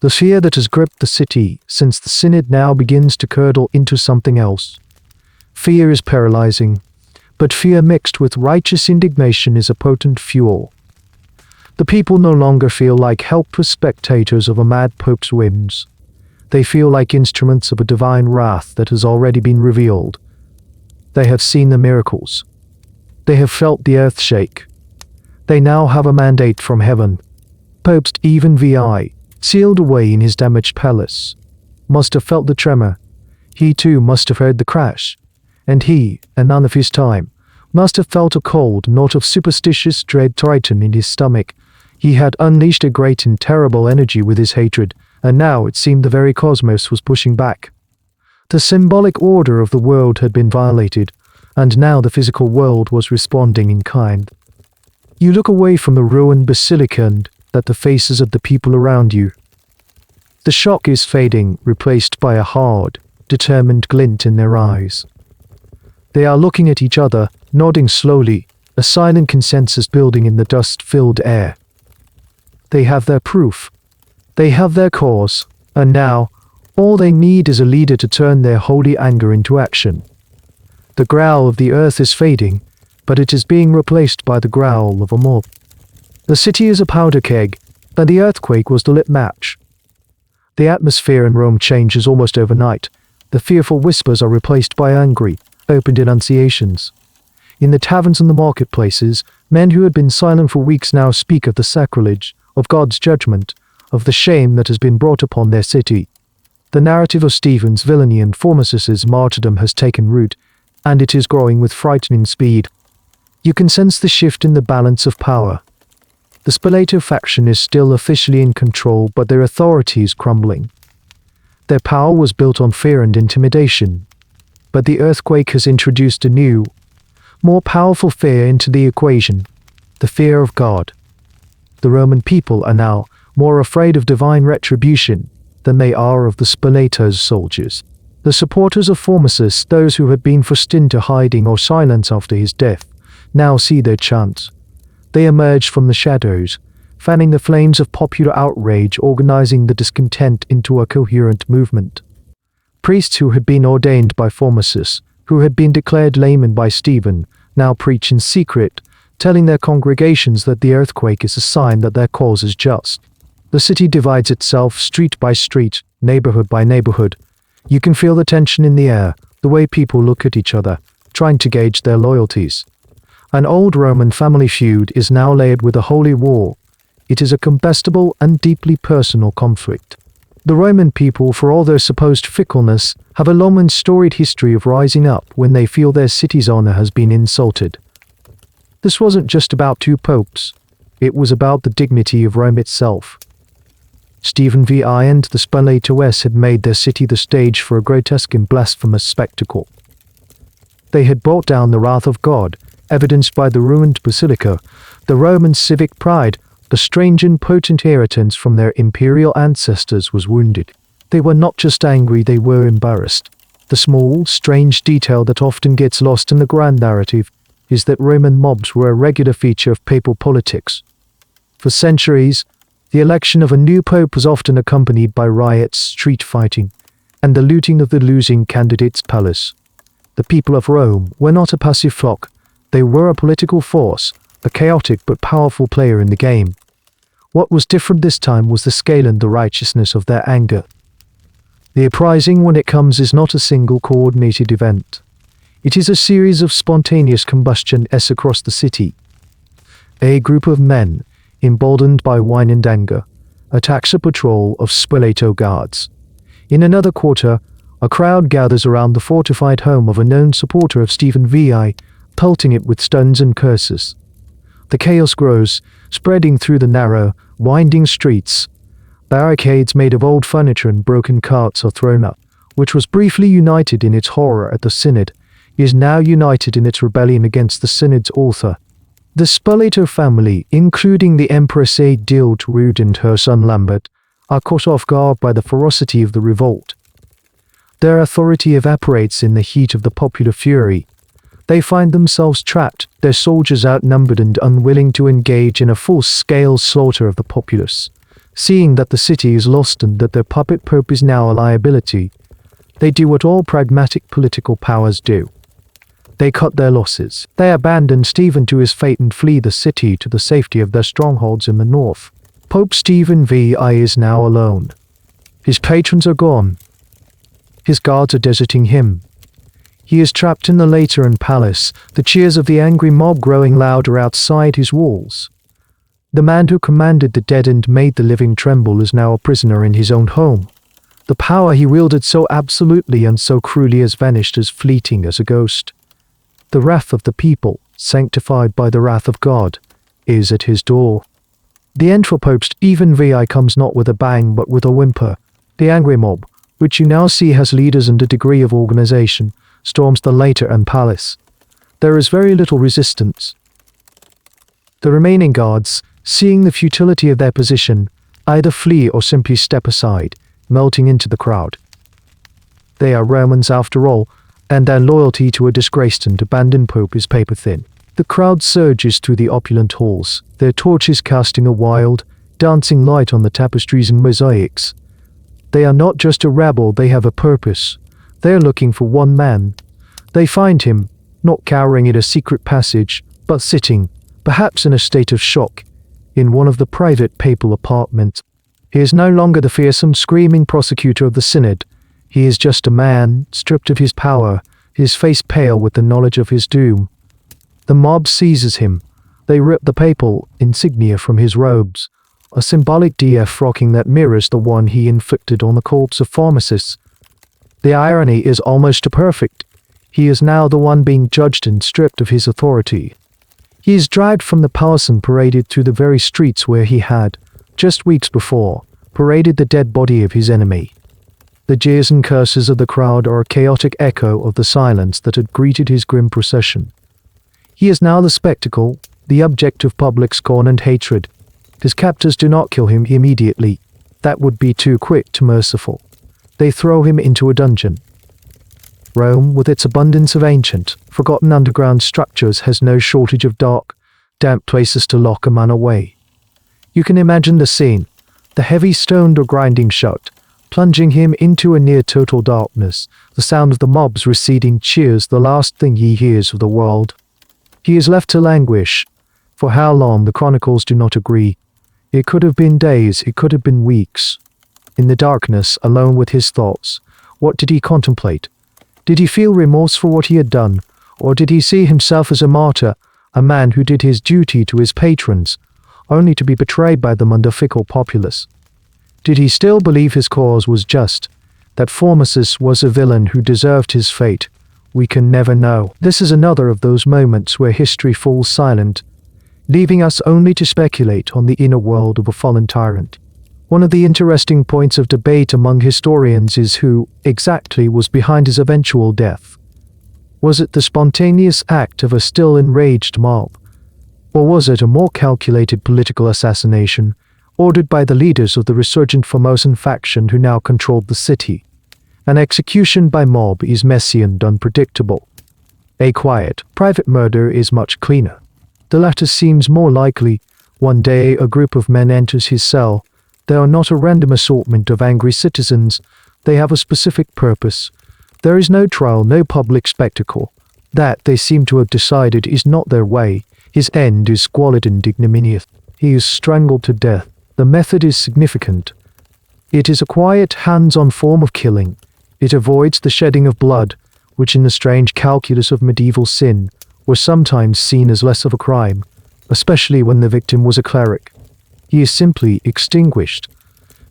The fear that has gripped the city since the synod now begins to curdle into something else. Fear is paralyzing, but fear mixed with righteous indignation is a potent fuel. The people no longer feel like helpless spectators of a mad pope's whims. They feel like instruments of a divine wrath that has already been revealed. They have seen the miracles. They have felt the earth shake. They now have a mandate from heaven. Pope Stephen VI, sealed away in his damaged palace, must have felt the tremor. He too must have heard the crash. And he, a nun of his time, must have felt a cold, not of superstitious dread tighten in his stomach. He had unleashed a great and terrible energy with his hatred, and now it seemed the very cosmos was pushing back. The symbolic order of the world had been violated, and now the physical world was responding in kind. You look away from the ruined basilica and at the faces of the people around you. The shock is fading, replaced by a hard, determined glint in their eyes. They are looking at each other, nodding slowly, a silent consensus building in the dust-filled air. They have their proof. They have their cause, and now, all they need is a leader to turn their holy anger into action. The growl of the earth is fading, but it is being replaced by the growl of a mob. The city is a powder keg, and the earthquake was the lit match. The atmosphere in Rome changes almost overnight. The fearful whispers are replaced by angry, open denunciations. In the taverns and the marketplaces, men who had been silent for weeks now speak of the sacrilege, of God's judgment, of the shame that has been brought upon their city. The narrative of Stephen's villainy and Formosus's martyrdom has taken root, and it is growing with frightening speed. You can sense the shift in the balance of power. The Spoleto faction is still officially in control, but their authority is crumbling. Their power was built on fear and intimidation. But the earthquake has introduced a new, more powerful fear into the equation, the fear of God. The Roman people are now more afraid of divine retribution than they are of the Spoleto's soldiers. The supporters of Formosus, those who had been forced into hiding or silence after his death, now see their chance. They emerge from the shadows, fanning the flames of popular outrage, organizing the discontent into a coherent movement. Priests who had been ordained by Formosus, who had been declared laymen by Stephen, now preach in secret, telling their congregations that the earthquake is a sign that their cause is just. The city divides itself street by street, neighborhood by neighborhood. You can feel the tension in the air, the way people look at each other, trying to gauge their loyalties. An old Roman family feud is now layered with a holy war. It is a combustible and deeply personal conflict. The Roman people, for all their supposed fickleness, have a long and storied history of rising up when they feel their city's honor has been insulted. This wasn't just about two popes. It was about the dignity of Rome itself. Stephen VI and the Spoletoes had made their city the stage for a grotesque and blasphemous spectacle. They had brought down the wrath of God, evidenced by the ruined basilica, the Roman civic pride, the strange and potent inheritance from their imperial ancestors was wounded. They were not just angry, they were embarrassed. The small, strange detail that often gets lost in the grand narrative is that Roman mobs were a regular feature of papal politics. For centuries, the election of a new pope was often accompanied by riots, street fighting, and the looting of the losing candidate's palace. The people of Rome were not a passive flock. They were a political force, a chaotic but powerful player in the game. What was different this time was the scale and the righteousness of their anger. The uprising, when it comes, is not a single coordinated event. It is a series of spontaneous combustion across the city. A group of men, emboldened by wine and anger, attacks a patrol of Spoleto guards. In another quarter, a crowd gathers around the fortified home of a known supporter of Stephen VI, pelting it with stones and curses. The chaos grows, spreading through the narrow, winding streets. Barricades made of old furniture and broken carts are thrown up. Which was briefly united in its horror at the Synod, is now united in its rebellion against the Synod's author. The Spoleto family, including the Empress Adilde and her son Lambert, are caught off guard by the ferocity of the revolt. Their authority evaporates in the heat of the popular fury. They find themselves trapped, their soldiers outnumbered and unwilling to engage in a full-scale slaughter of the populace. Seeing that the city is lost and that their puppet pope is now a liability, they do what all pragmatic political powers do. They cut their losses. They abandon Stephen to his fate and flee the city to the safety of their strongholds in the north. Pope Stephen VI is now alone. His patrons are gone. His guards are deserting him. He is trapped in the Lateran palace, the cheers of the angry mob growing louder outside his walls. The man who commanded the dead and made the living tremble is now a prisoner in his own home. The power he wielded so absolutely and so cruelly has vanished as fleeting as a ghost. The wrath of the people, sanctified by the wrath of God, is at his door. The Pope Stephen VI comes not with a bang but with a whimper. The angry mob, which you now see has leaders and a degree of organization, storms the Lateran palace. There is very little resistance. The remaining guards, seeing the futility of their position, either flee or simply step aside, melting into the crowd. They are Romans after all, and their loyalty to a disgraced and abandoned pope is paper-thin. The crowd surges through the opulent halls, their torches casting a wild, dancing light on the tapestries and mosaics. They are not just a rabble, they have a purpose. They are looking for one man. They find him, not cowering in a secret passage, but sitting, perhaps in a state of shock, in one of the private papal apartments. He is no longer the fearsome, screaming prosecutor of the Synod. He is just a man, stripped of his power, his face pale with the knowledge of his doom. The mob seizes him. They rip the papal insignia from his robes, a symbolic DF rocking that mirrors the one he inflicted on the corpse of Formosus. The irony is almost perfect. He is now the one being judged and stripped of his authority. He is dragged from the palace and paraded through the very streets where he had, just weeks before, paraded the dead body of his enemy. The jeers and curses of the crowd are a chaotic echo of the silence that had greeted his grim procession. He is now the spectacle, the object of public scorn and hatred. His captors do not kill him immediately. That would be too quick to merciful. They throw him into a dungeon. Rome, with its abundance of ancient, forgotten underground structures, has no shortage of dark, damp places to lock a man away. You can imagine the scene, the heavy stone door grinding shut, plunging him into a near-total darkness, the sound of the mob's receding cheers the last thing he hears of the world. He is left to languish. For how long, the chronicles do not agree. It could have been days, it could have been weeks. In the darkness, alone with his thoughts, what did he contemplate? Did he feel remorse for what he had done, or did he see himself as a martyr, a man who did his duty to his patrons, only to be betrayed by them under fickle populace? Did he still believe his cause was just, that Formosus was a villain who deserved his fate? We can never know. This is another of those moments where history falls silent, leaving us only to speculate on the inner world of a fallen tyrant. One of the interesting points of debate among historians is who, exactly, was behind his eventual death. Was it the spontaneous act of a still enraged mob? Or was it a more calculated political assassination, ordered by the leaders of the resurgent Formosan faction who now controlled the city? An execution by mob is messy and unpredictable. A quiet, private murder is much cleaner. The latter seems more likely. One day a group of men enters his cell. They are not a random assortment of angry citizens. They have a specific purpose. There is no trial, no public spectacle. That, they seem to have decided, is not their way. His end is squalid and ignominious. He is strangled to death. The method is significant. It is a quiet, hands-on form of killing. It avoids the shedding of blood, which in the strange calculus of medieval sin was sometimes seen as less of a crime, especially when the victim was a cleric. He is simply extinguished.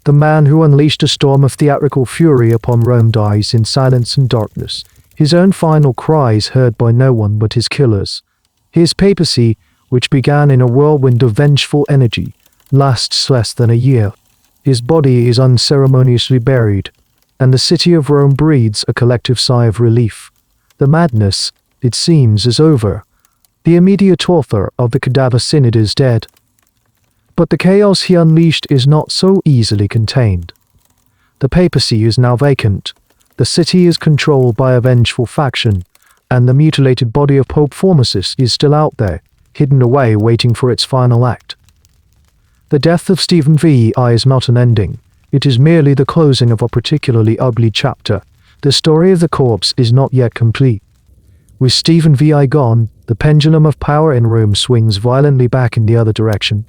The man who unleashed a storm of theatrical fury upon Rome dies in silence and darkness, his own final cries heard by no one but his killers. His papacy, which began in a whirlwind of vengeful energy, lasts less than a year. His body is unceremoniously buried, and the city of Rome breathes a collective sigh of relief. The madness, it seems, is over. The immediate author of the Cadaver Synod is dead. But the chaos he unleashed is not so easily contained. The papacy is now vacant. The city is controlled by a vengeful faction, and the mutilated body of Pope Formosus is still out there, hidden away waiting for its final act. The death of Stephen VI is not an ending. It is merely the closing of a particularly ugly chapter. The story of the corpse is not yet complete. With Stephen VI gone, the pendulum of power in Rome swings violently back in the other direction.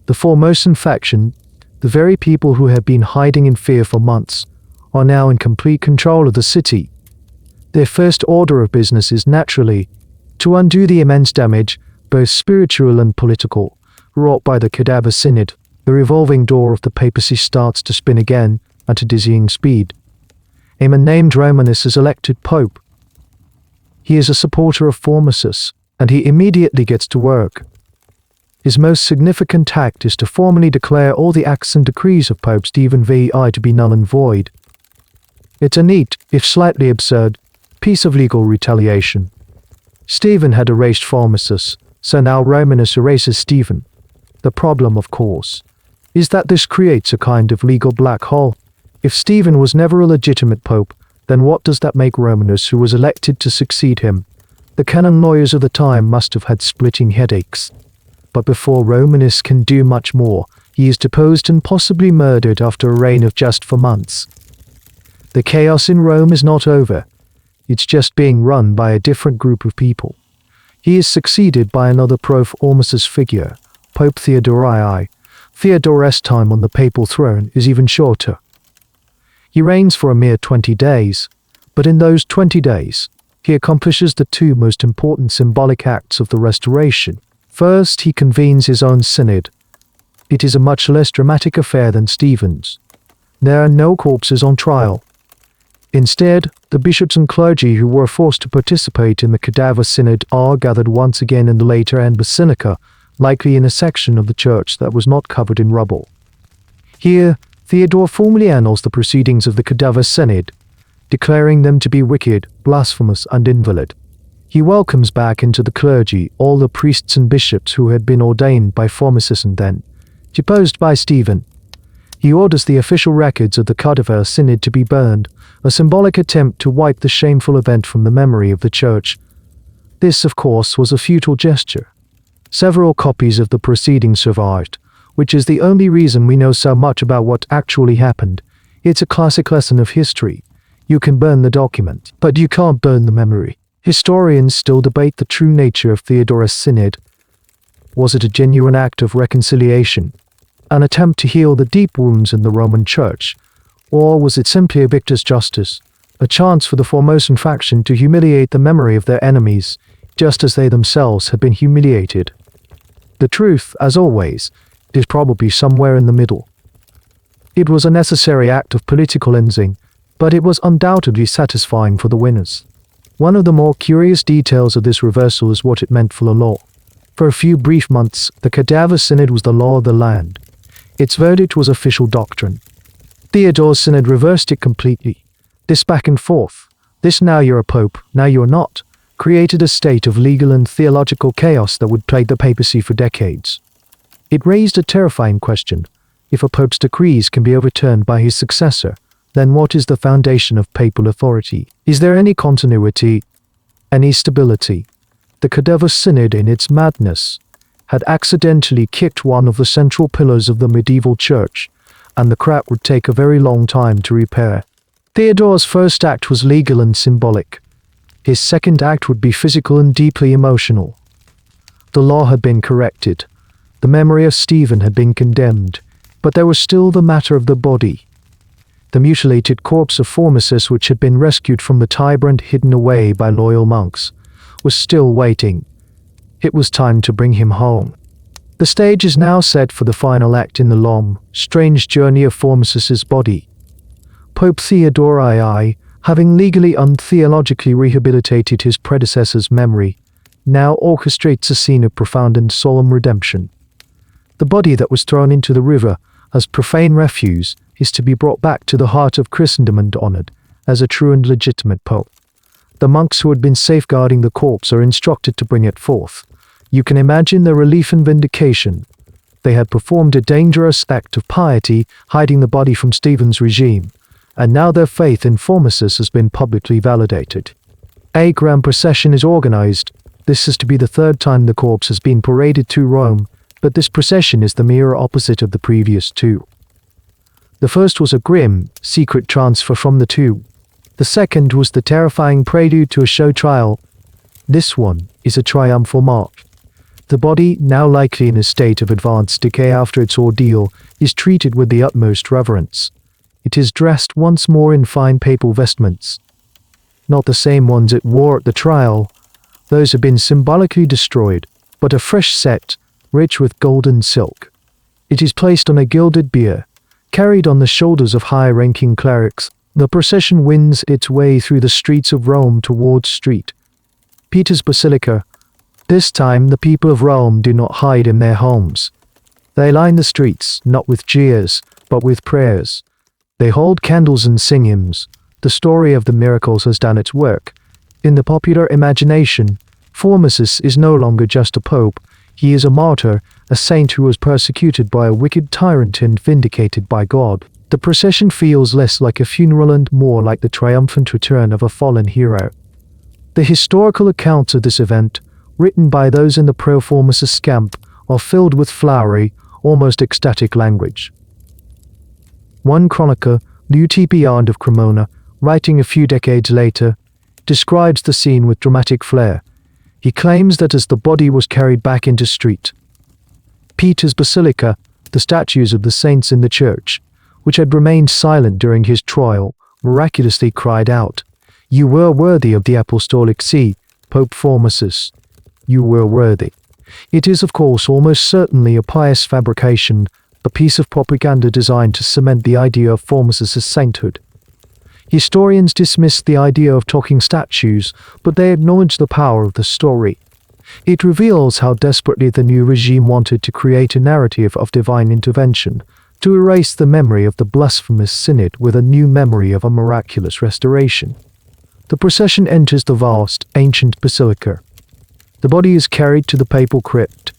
The Formosan faction, the very people who have been hiding in fear for months, are now in complete control of the city. Their first order of business is naturally to undo the immense damage, both spiritual and political, wrought by the Cadaver Synod. The revolving door of the papacy starts to spin again at a dizzying speed. A man named Romanus is elected pope. He is a supporter of Formosus, and he immediately gets to work. His most significant act is to formally declare all the acts and decrees of Pope Stephen VI to be null and void. It's a neat, if slightly absurd, piece of legal retaliation. Stephen had erased Formosus, so now Romanus erases Stephen. The problem, of course, is that this creates a kind of legal black hole. If Stephen was never a legitimate pope, then what does that make Romanus, who was elected to succeed him? The canon lawyers of the time must have had splitting headaches. But before Romanus can do much more, he is deposed and possibly murdered after a reign of just 4 months. The chaos in Rome is not over. It's just being run by a different group of people. He is succeeded by another pro-Formosus figure, Pope Theodorii. Theodore's time on the papal throne is even shorter. He reigns for a mere 20 days, but in those 20 days, he accomplishes the 2 most important symbolic acts of the Restoration. First, he convenes his own synod. It is a much less dramatic affair than Stephen's. There are no corpses on trial. Instead, the bishops and clergy who were forced to participate in the Cadaver Synod are gathered once again in the later-end basilica, likely in a section of the church that was not covered in rubble. Here, Theodore formally annuls the proceedings of the Cadaver Synod, declaring them to be wicked, blasphemous, and invalid. He welcomes back into the clergy all the priests and bishops who had been ordained by Formosus and then deposed by Stephen. He orders the official records of the Cadaver Synod to be burned, a symbolic attempt to wipe the shameful event from the memory of the Church. This, of course, was a futile gesture. Several copies of the proceedings survived, which is the only reason we know so much about what actually happened. It's a classic lesson of history. You can burn the document, but you can't burn the memory. Historians still debate the true nature of Theodore's Synod. Was it a genuine act of reconciliation, an attempt to heal the deep wounds in the Roman Church, or was it simply a victor's justice, a chance for the Formosan faction to humiliate the memory of their enemies, just as they themselves had been humiliated? The truth, as always, is probably somewhere in the middle. It was a necessary act of political cleansing, but it was undoubtedly satisfying for the winners. One of the more curious details of this reversal is what it meant for the law. For a few brief months, the Cadaver Synod was the law of the land. Its verdict was official doctrine. Theodore's Synod reversed it completely. This back and forth, this now you're a pope, now you're not, created a state of legal and theological chaos that would plague the papacy for decades. It raised a terrifying question. If a pope's decrees can be overturned by his successor, then what is the foundation of papal authority? Is there any continuity, any stability? The Cadaver Synod, in its madness, had accidentally kicked one of the central pillars of the medieval church, and the crack would take a very long time to repair. Theodore's first act was legal and symbolic. His second act would be physical and deeply emotional. The law had been corrected. The memory of Stephen had been condemned, but there was still the matter of the body. The mutilated corpse of Formosus, which had been rescued from the Tiber and hidden away by loyal monks, was still waiting. It was time to bring him home. The stage is now set for the final act in the long, strange journey of Formosus's body. Pope Theodore II, having legally and theologically rehabilitated his predecessor's memory, now orchestrates a scene of profound and solemn redemption. The body that was thrown into the river as profane refuse is to be brought back to the heart of Christendom and honored as a true and legitimate pope. The monks who had been safeguarding the corpse are instructed to bring it forth. You can imagine their relief and vindication. They had performed a dangerous act of piety, hiding the body from Stephen's regime, and now their faith in Formosus has been publicly validated. A grand procession is organized. This is to be the third time the corpse has been paraded to Rome, but this procession is the mirror opposite of the previous two. The first was a grim, secret transfer from the tomb. The second was the terrifying prelude to a show trial. This one is a triumphal march. The body, now likely in a state of advanced decay after its ordeal, is treated with the utmost reverence. It is dressed once more in fine papal vestments. Not the same ones it wore at the trial. Those have been symbolically destroyed, but a fresh set, rich with gold and silk. It is placed on a gilded bier, carried on the shoulders of high-ranking clerics. The procession wins its way through the streets of Rome towards St. Peter's Basilica. This time the people of Rome do not hide in their homes. They line the streets, not with jeers, but with prayers. They hold candles and sing hymns. The story of the miracles has done its work. In the popular imagination, Formosus is no longer just a pope. He is a martyr, a saint who was persecuted by a wicked tyrant and vindicated by God. The procession feels less like a funeral and more like the triumphant return of a fallen hero. The historical accounts of this event, written by those in the pro-Formosus camp, are filled with flowery, almost ecstatic language. One chronicler, Liutprand of Cremona, writing a few decades later, describes the scene with dramatic flair. He claims that as the body was carried back into St. Peter's Basilica, the statues of the saints in the church, which had remained silent during his trial, miraculously cried out, "You were worthy of the apostolic see, Pope Formosus. You were worthy." It is, of course, almost certainly a pious fabrication, a piece of propaganda designed to cement the idea of Formosus's sainthood. Historians dismiss the idea of talking statues, but they acknowledge the power of the story. It reveals how desperately the new regime wanted to create a narrative of divine intervention, to erase the memory of the blasphemous synod with a new memory of a miraculous restoration. The procession enters the vast, ancient basilica. The body is carried to the papal crypt,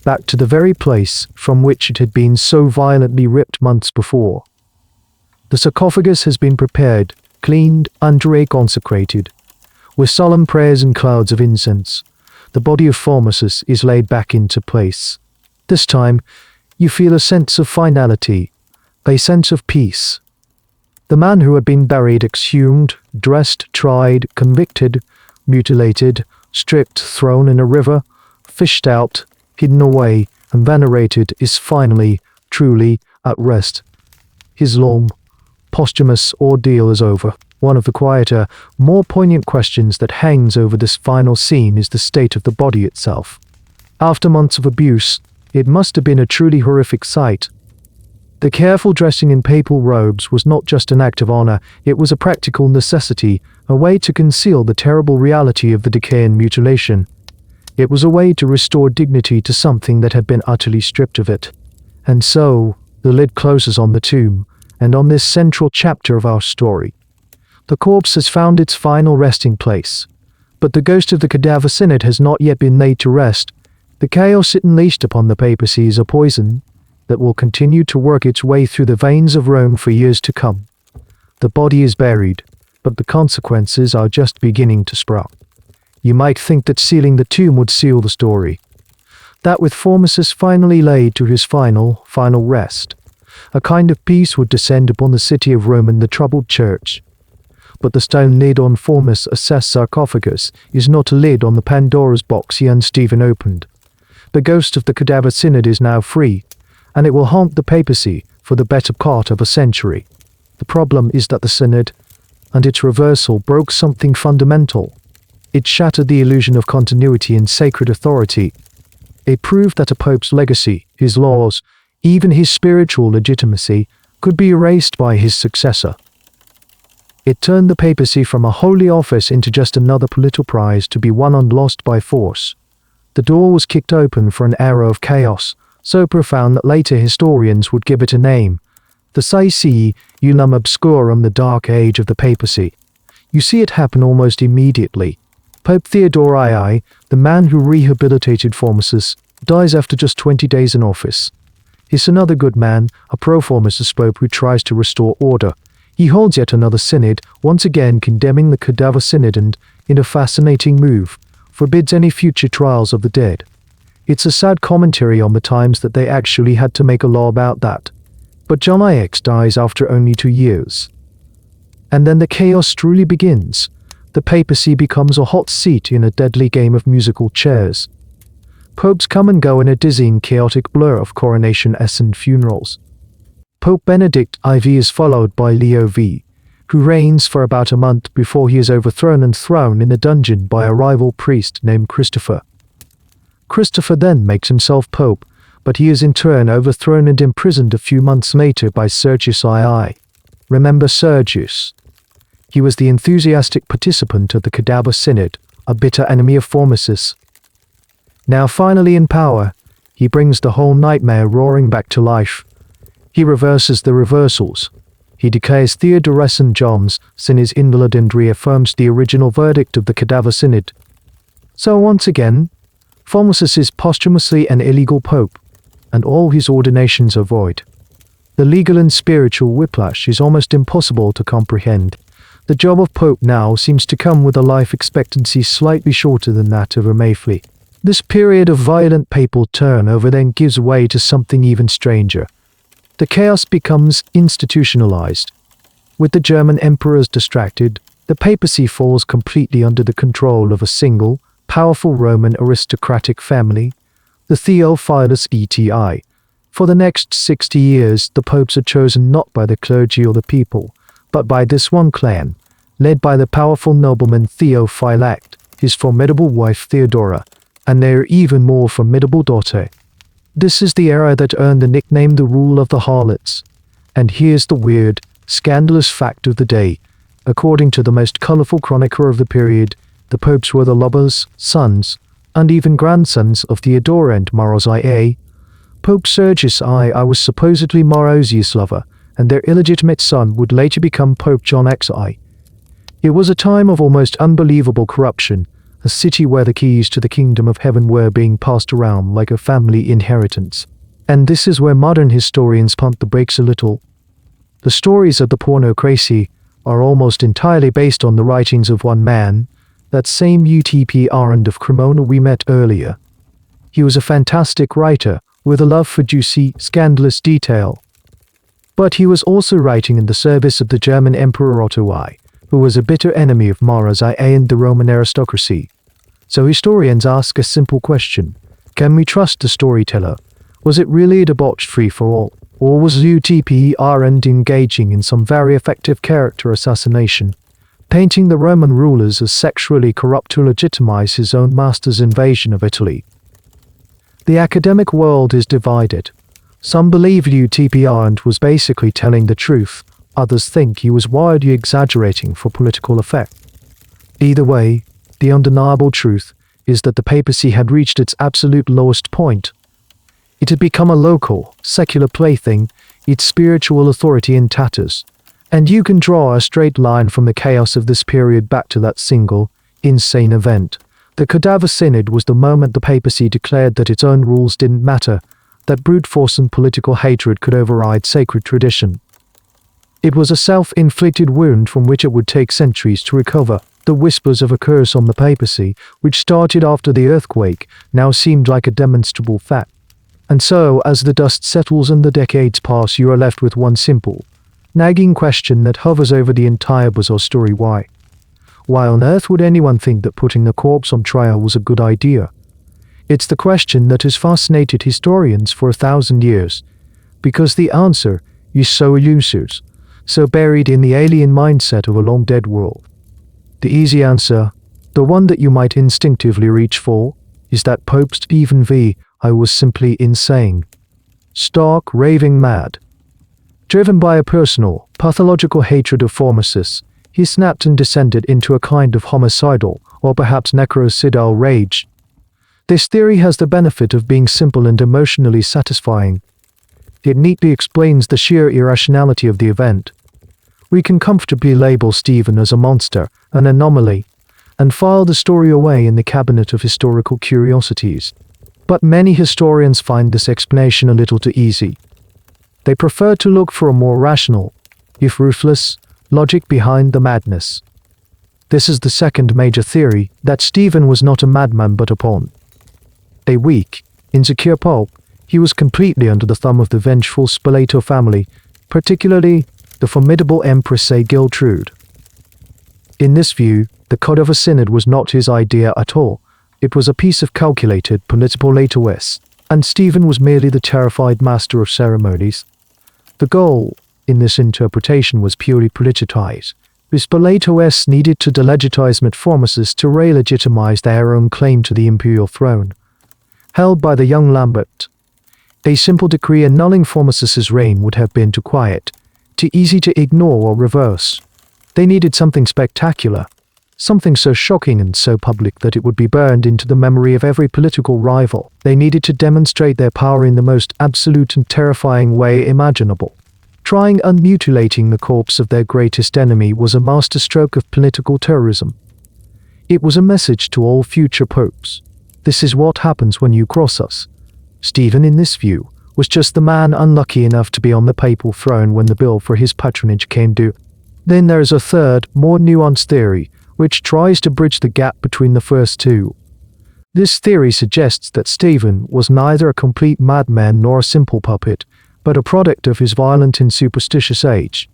back to the very place from which it had been so violently ripped months before. The sarcophagus has been prepared, cleaned, and reconsecrated. With solemn prayers and clouds of incense, the body of Formosus is laid back into place. This time, you feel a sense of finality, a sense of peace. The man who had been buried, exhumed, dressed, tried, convicted, mutilated, stripped, thrown in a river, fished out, hidden away, and venerated is finally, truly, at rest. His long, posthumous ordeal is over. One of the quieter, more poignant questions that hangs over this final scene is the state of the body itself. After months of abuse, it must have been a truly horrific sight. The careful dressing in papal robes was not just an act of honor, it was a practical necessity, a way to conceal the terrible reality of the decay and mutilation. It was a way to restore dignity to something that had been utterly stripped of it. And so, the lid closes on the tomb, and on this central chapter of our story. The corpse has found its final resting place. But the ghost of the Cadaver Synod has not yet been laid to rest. The chaos it unleashed upon the papacy is a poison that will continue to work its way through the veins of Rome for years to come. The body is buried, but the consequences are just beginning to sprout. You might think that sealing the tomb would seal the story. That with Formosus finally laid to his final rest, a kind of peace would descend upon the city of Rome and the troubled church. But the stone lid on Formosus' sarcophagus is not a lid on the Pandora's box he and Stephen opened. The ghost of the Cadaver Synod is now free, and it will haunt the papacy for the better part of a century. The problem is that the Synod, and its reversal, broke something fundamental. It shattered the illusion of continuity and sacred authority. It proved that a pope's legacy, his laws, even his spiritual legitimacy, could be erased by his successor. It turned the papacy from a holy office into just another political prize to be won and lost by force. The door was kicked open for an era of chaos, so profound that later historians would give it a name, the Saeculum Obscurum, the dark age of the papacy. You see it happen almost immediately. Pope Theodore II, the man who rehabilitated Formosus, dies after just 20 days in office. He's another good man, a pro-Formosus pope who tries to restore order. He holds yet another synod, once again condemning the Cadaver Synod and, in a fascinating move, forbids any future trials of the dead. It's a sad commentary on the times that they actually had to make a law about that. But John IX dies after only 2 years. And then the chaos truly begins. The papacy becomes a hot seat in a deadly game of musical chairs. Popes come and go in a dizzying, chaotic blur of coronations and funerals. Pope Benedict IV is followed by Leo V, who reigns for about a month before he is overthrown and thrown in a dungeon by a rival priest named Christopher. Christopher then makes himself pope, but he is in turn overthrown and imprisoned a few months later by Sergius II. Remember Sergius? He was the enthusiastic participant of the Cadaver Synod, a bitter enemy of Formosus. Now finally in power, he brings the whole nightmare roaring back to life. He reverses the reversals. He declares Theodoresan John's sin is invalid and reaffirms the original verdict of the Cadaver Synod. So once again, Formosus is posthumously an illegal pope, and all his ordinations are void. The legal and spiritual whiplash is almost impossible to comprehend. The job of pope now seems to come with a life expectancy slightly shorter than that of a Mayfly. This period of violent papal turnover then gives way to something even stranger. The chaos becomes institutionalized. With the German emperors distracted, the papacy falls completely under the control of a single, powerful Roman aristocratic family, the Theophilus ETI. For the next 60 years, the popes are chosen not by the clergy or the people, but by this one clan, led by the powerful nobleman Theophylact, his formidable wife Theodora, and their even more formidable daughter. This is the era that earned the nickname the Rule of the Harlots. And here's the weird, scandalous fact of the day. According to the most colorful chronicler of the period, the popes were the lovers, sons, and even grandsons of Theodora and Maros IA. Pope Sergius I was supposedly Marosius' lover, and their illegitimate son would later become Pope John XI. It was a time of almost unbelievable corruption, a city where the keys to the kingdom of heaven were being passed around like a family inheritance. And this is where modern historians pump the brakes a little. The stories of the pornocracy are almost entirely based on the writings of one man, that same UTP Arend of Cremona we met earlier. He was a fantastic writer, with a love for juicy, scandalous detail. But he was also writing in the service of the German Emperor Otto I, who was a bitter enemy of Maras I and the Roman aristocracy. So historians ask a simple question: can we trust the storyteller? Was it really a debauched free-for-all? Or was UTP Arend engaging in some very effective character assassination, painting the Roman rulers as sexually corrupt to legitimize his own master's invasion of Italy? The academic world is divided. Some believe UTP Arend was basically telling the truth, others think he was wildly exaggerating for political effect. Either way, the undeniable truth is that the papacy had reached its absolute lowest point. It had become a local, secular plaything, its spiritual authority in tatters. And you can draw a straight line from the chaos of this period back to that single, insane event. The Cadaver Synod was the moment the papacy declared that its own rules didn't matter, that brute force and political hatred could override sacred tradition. It was a self-inflicted wound from which it would take centuries to recover. The whispers of a curse on the papacy, which started after the earthquake, now seemed like a demonstrable fact. And so, as the dust settles and the decades pass, you are left with one simple, nagging question that hovers over the entire bizarre story: why? Why on earth would anyone think that putting the corpse on trial was a good idea? It's the question that has fascinated historians for 1,000 years, because the answer is so elusive, so buried in the alien mindset of a long-dead world. The easy answer, the one that you might instinctively reach for, is that Pope Stephen I was simply insane. Stark, raving mad. Driven by a personal, pathological hatred of Formosus, he snapped and descended into a kind of homicidal, or perhaps necrocidal rage. This theory has the benefit of being simple and emotionally satisfying. It neatly explains the sheer irrationality of the event. We can comfortably label Stephen as a monster, an anomaly, and file the story away in the cabinet of historical curiosities. But many historians find this explanation a little too easy. They prefer to look for a more rational, if ruthless, logic behind the madness. This is the second major theory, that Stephen was not a madman but a pawn. A weak, insecure pope, he was completely under the thumb of the vengeful Spoleto family, particularly the formidable Empress Giltrude. In this view, the Cadaver Synod was not his idea at all. It was a piece of calculated political lateness, and Stephen was merely the terrified master of ceremonies. The goal, in this interpretation, was purely politicized. The Spoletos needed to delegitimize Formosus to re-legitimize their own claim to the imperial throne, held by the young Lambert. A simple decree annulling Formosus's reign would have been too quiet, too easy to ignore or reverse. They needed something spectacular, something so shocking and so public that it would be burned into the memory of every political rival. They needed to demonstrate their power in the most absolute and terrifying way imaginable. Trying unmutilating the corpse of their greatest enemy was a masterstroke of political terrorism. It was a message to all future popes. This is what happens when you cross us. Stephen, in this view, was just the man unlucky enough to be on the papal throne when the bill for his patronage came due. Then there is a third, more nuanced theory, which tries to bridge the gap between the first two. This theory suggests that Stephen was neither a complete madman nor a simple puppet, but a product of his violent and superstitious age.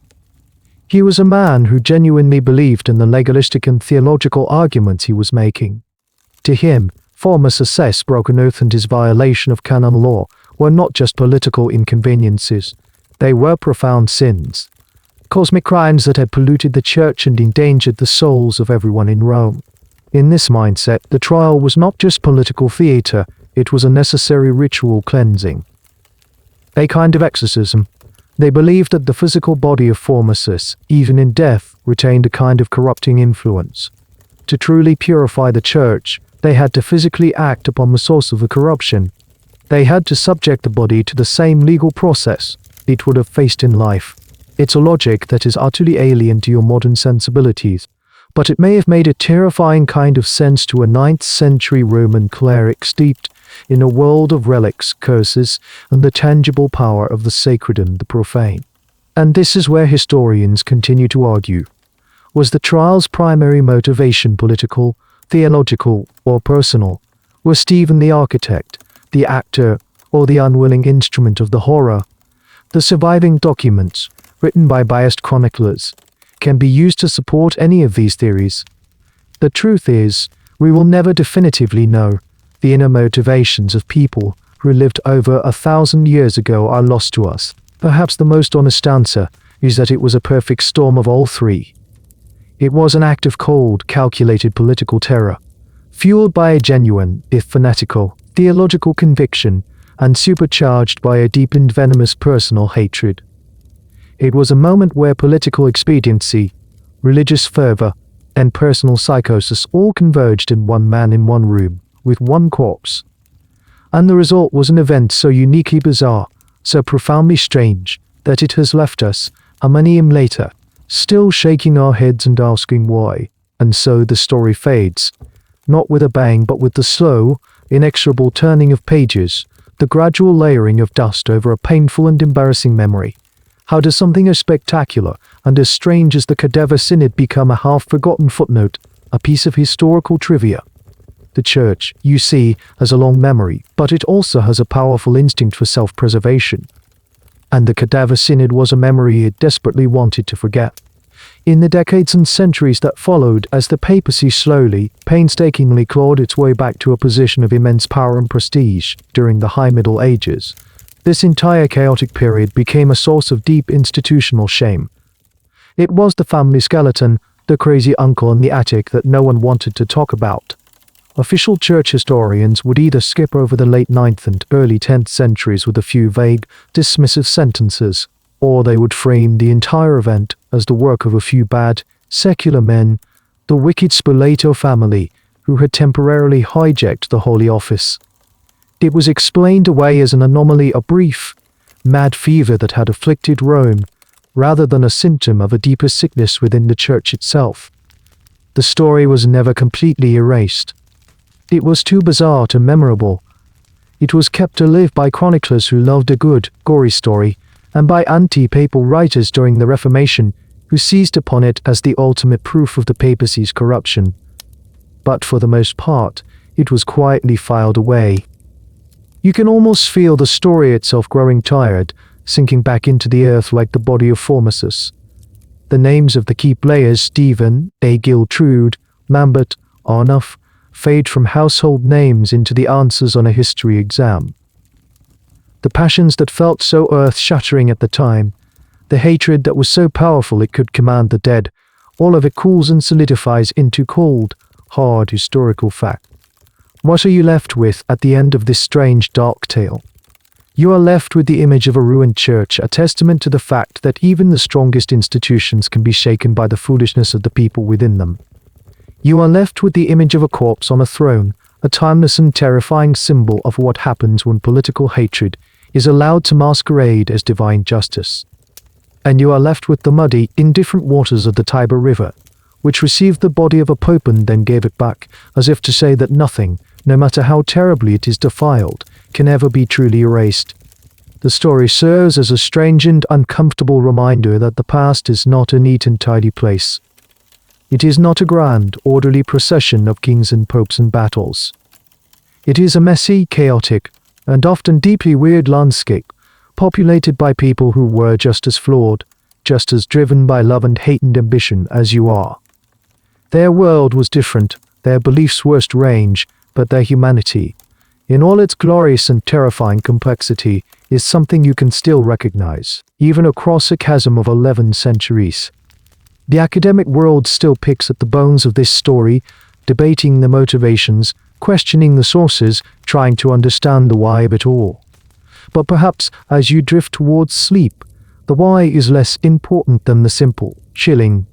He was a man who genuinely believed in the legalistic and theological arguments he was making. To him, Formosus' broken oath and his violation of canon law were not just political inconveniences, they were profound sins. Cosmic crimes that had polluted the church and endangered the souls of everyone in Rome. In this mindset, the trial was not just political theater, it was a necessary ritual cleansing. A kind of exorcism. They believed that the physical body of Formosus, even in death, retained a kind of corrupting influence. To truly purify the church, they had to physically act upon the source of the corruption. They had to subject the body to the same legal process it would have faced in life. It's a logic that is utterly alien to your modern sensibilities, but it may have made a terrifying kind of sense to a 9th century Roman cleric steeped in a world of relics, curses, and the tangible power of the sacred and the profane. And this is where historians continue to argue. Was the trial's primary motivation political, theological, or personal? Was Stephen the architect, the actor, or the unwilling instrument of the horror? The surviving documents, written by biased chroniclers, can be used to support any of these theories. The truth is, we will never definitively know. The inner motivations of people who lived over 1,000 years ago are lost to us. Perhaps the most honest answer is that it was a perfect storm of all three. It was an act of cold, calculated political terror, fueled by a genuine, if fanatical, theological conviction, and supercharged by a deep and venomous personal hatred. It was a moment where political expediency, religious fervor, and personal psychosis all converged in one man in one room, with one corpse. And the result was an event so uniquely bizarre, so profoundly strange, that it has left us, a millennium later, still shaking our heads and asking why. And so the story fades, not with a bang but with the slow, inexorable turning of pages, the gradual layering of dust over a painful and embarrassing memory. How does something as spectacular and as strange as the Cadaver Synod become a half-forgotten footnote, a piece of historical trivia? The Church, you see, has a long memory, but it also has a powerful instinct for self-preservation. And the Cadaver Synod was a memory it desperately wanted to forget. In the decades and centuries that followed, as the papacy slowly, painstakingly clawed its way back to a position of immense power and prestige during the High Middle Ages, this entire chaotic period became a source of deep institutional shame. It was the family skeleton, the crazy uncle in the attic that no one wanted to talk about. Official church historians would either skip over the late 9th and early 10th centuries with a few vague, dismissive sentences, or they would frame the entire event as the work of a few bad, secular men, the wicked Spoleto family, who had temporarily hijacked the Holy Office. It was explained away as an anomaly, a brief, mad fever that had afflicted Rome, rather than a symptom of a deeper sickness within the church itself. The story was never completely erased. It was too bizarre to memorable. It was kept alive by chroniclers who loved a good, gory story, and by anti-papal writers during the Reformation, who seized upon it as the ultimate proof of the papacy's corruption. But for the most part, it was quietly filed away. You can almost feel the story itself growing tired, sinking back into the earth like the body of Formosus. The names of the key players, Stephen, Giltrude, Lambert, Arnulf, fade from household names into the answers on a history exam. The passions that felt so earth-shattering at the time, the hatred that was so powerful it could command the dead, all of it cools and solidifies into cold, hard historical fact. What are you left with at the end of this strange, dark tale? You are left with the image of a ruined church, a testament to the fact that even the strongest institutions can be shaken by the foolishness of the people within them. You are left with the image of a corpse on a throne, a timeless and terrifying symbol of what happens when political hatred is allowed to masquerade as divine justice. And you are left with the muddy, indifferent waters of the Tiber River, which received the body of a pope and then gave it back, as if to say that nothing, no matter how terribly it is defiled, can ever be truly erased. The story serves as a strange and uncomfortable reminder that the past is not a neat and tidy place. It is not a grand, orderly procession of kings and popes and battles. It is a messy, chaotic, and often deeply weird landscape, populated by people who were just as flawed, just as driven by love and hate and ambition as you are. Their world was different, their beliefs were strange, but their humanity, in all its glorious and terrifying complexity, is something you can still recognize, even across a chasm of 11 centuries. The academic world still picks at the bones of this story, debating the motivations, questioning the sources, trying to understand the why of it all. But perhaps as you drift towards sleep, the why is less important than the simple, chilling,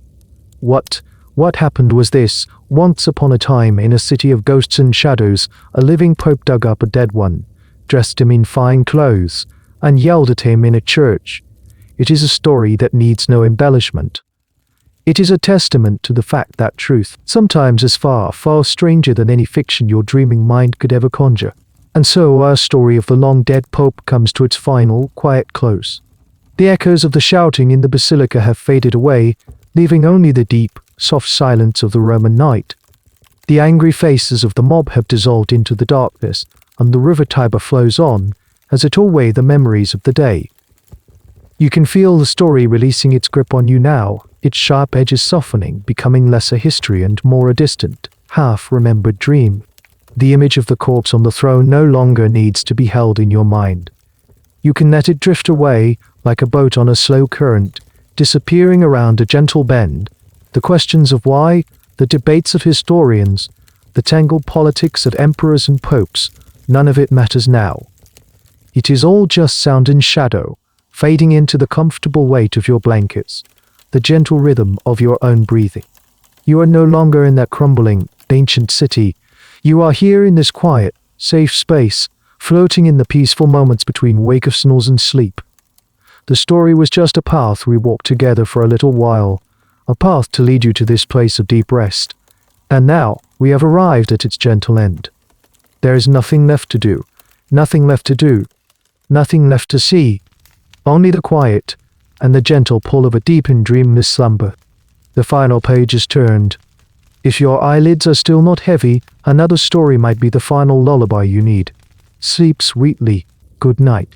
What happened was this: once upon a time in a city of ghosts and shadows, a living pope dug up a dead one, dressed him in fine clothes, and yelled at him in a church. It is a story that needs no embellishment. It is a testament to the fact that truth sometimes is far, far stranger than any fiction your dreaming mind could ever conjure. And so our story of the long-dead Pope comes to its final, quiet close. The echoes of the shouting in the basilica have faded away, leaving only the deep, soft silence of the Roman night. The angry faces of the mob have dissolved into the darkness, and the river Tiber flows on, as it away the memories of the day. You can feel the story releasing its grip on you now, its sharp edges softening, becoming less a history and more a distant, half-remembered dream. The image of the corpse on the throne no longer needs to be held in your mind. You can let it drift away, like a boat on a slow current, disappearing around a gentle bend. The questions of why, the debates of historians, the tangled politics of emperors and popes, none of it matters now. It is all just sound and shadow, fading into the comfortable weight of your blankets, the gentle rhythm of your own breathing. You are no longer in that crumbling, ancient city. You are here in this quiet, safe space, floating in the peaceful moments between wakefulness and sleep. The story was just a path we walked together for a little while, a path to lead you to this place of deep rest. And now, we have arrived at its gentle end. There is nothing left to do, nothing left to do, nothing left to see, only the quiet and the gentle pull of a deep and dreamless slumber. The final page is turned. If your eyelids are still not heavy, another story might be the final lullaby you need. Sleep sweetly. Good night.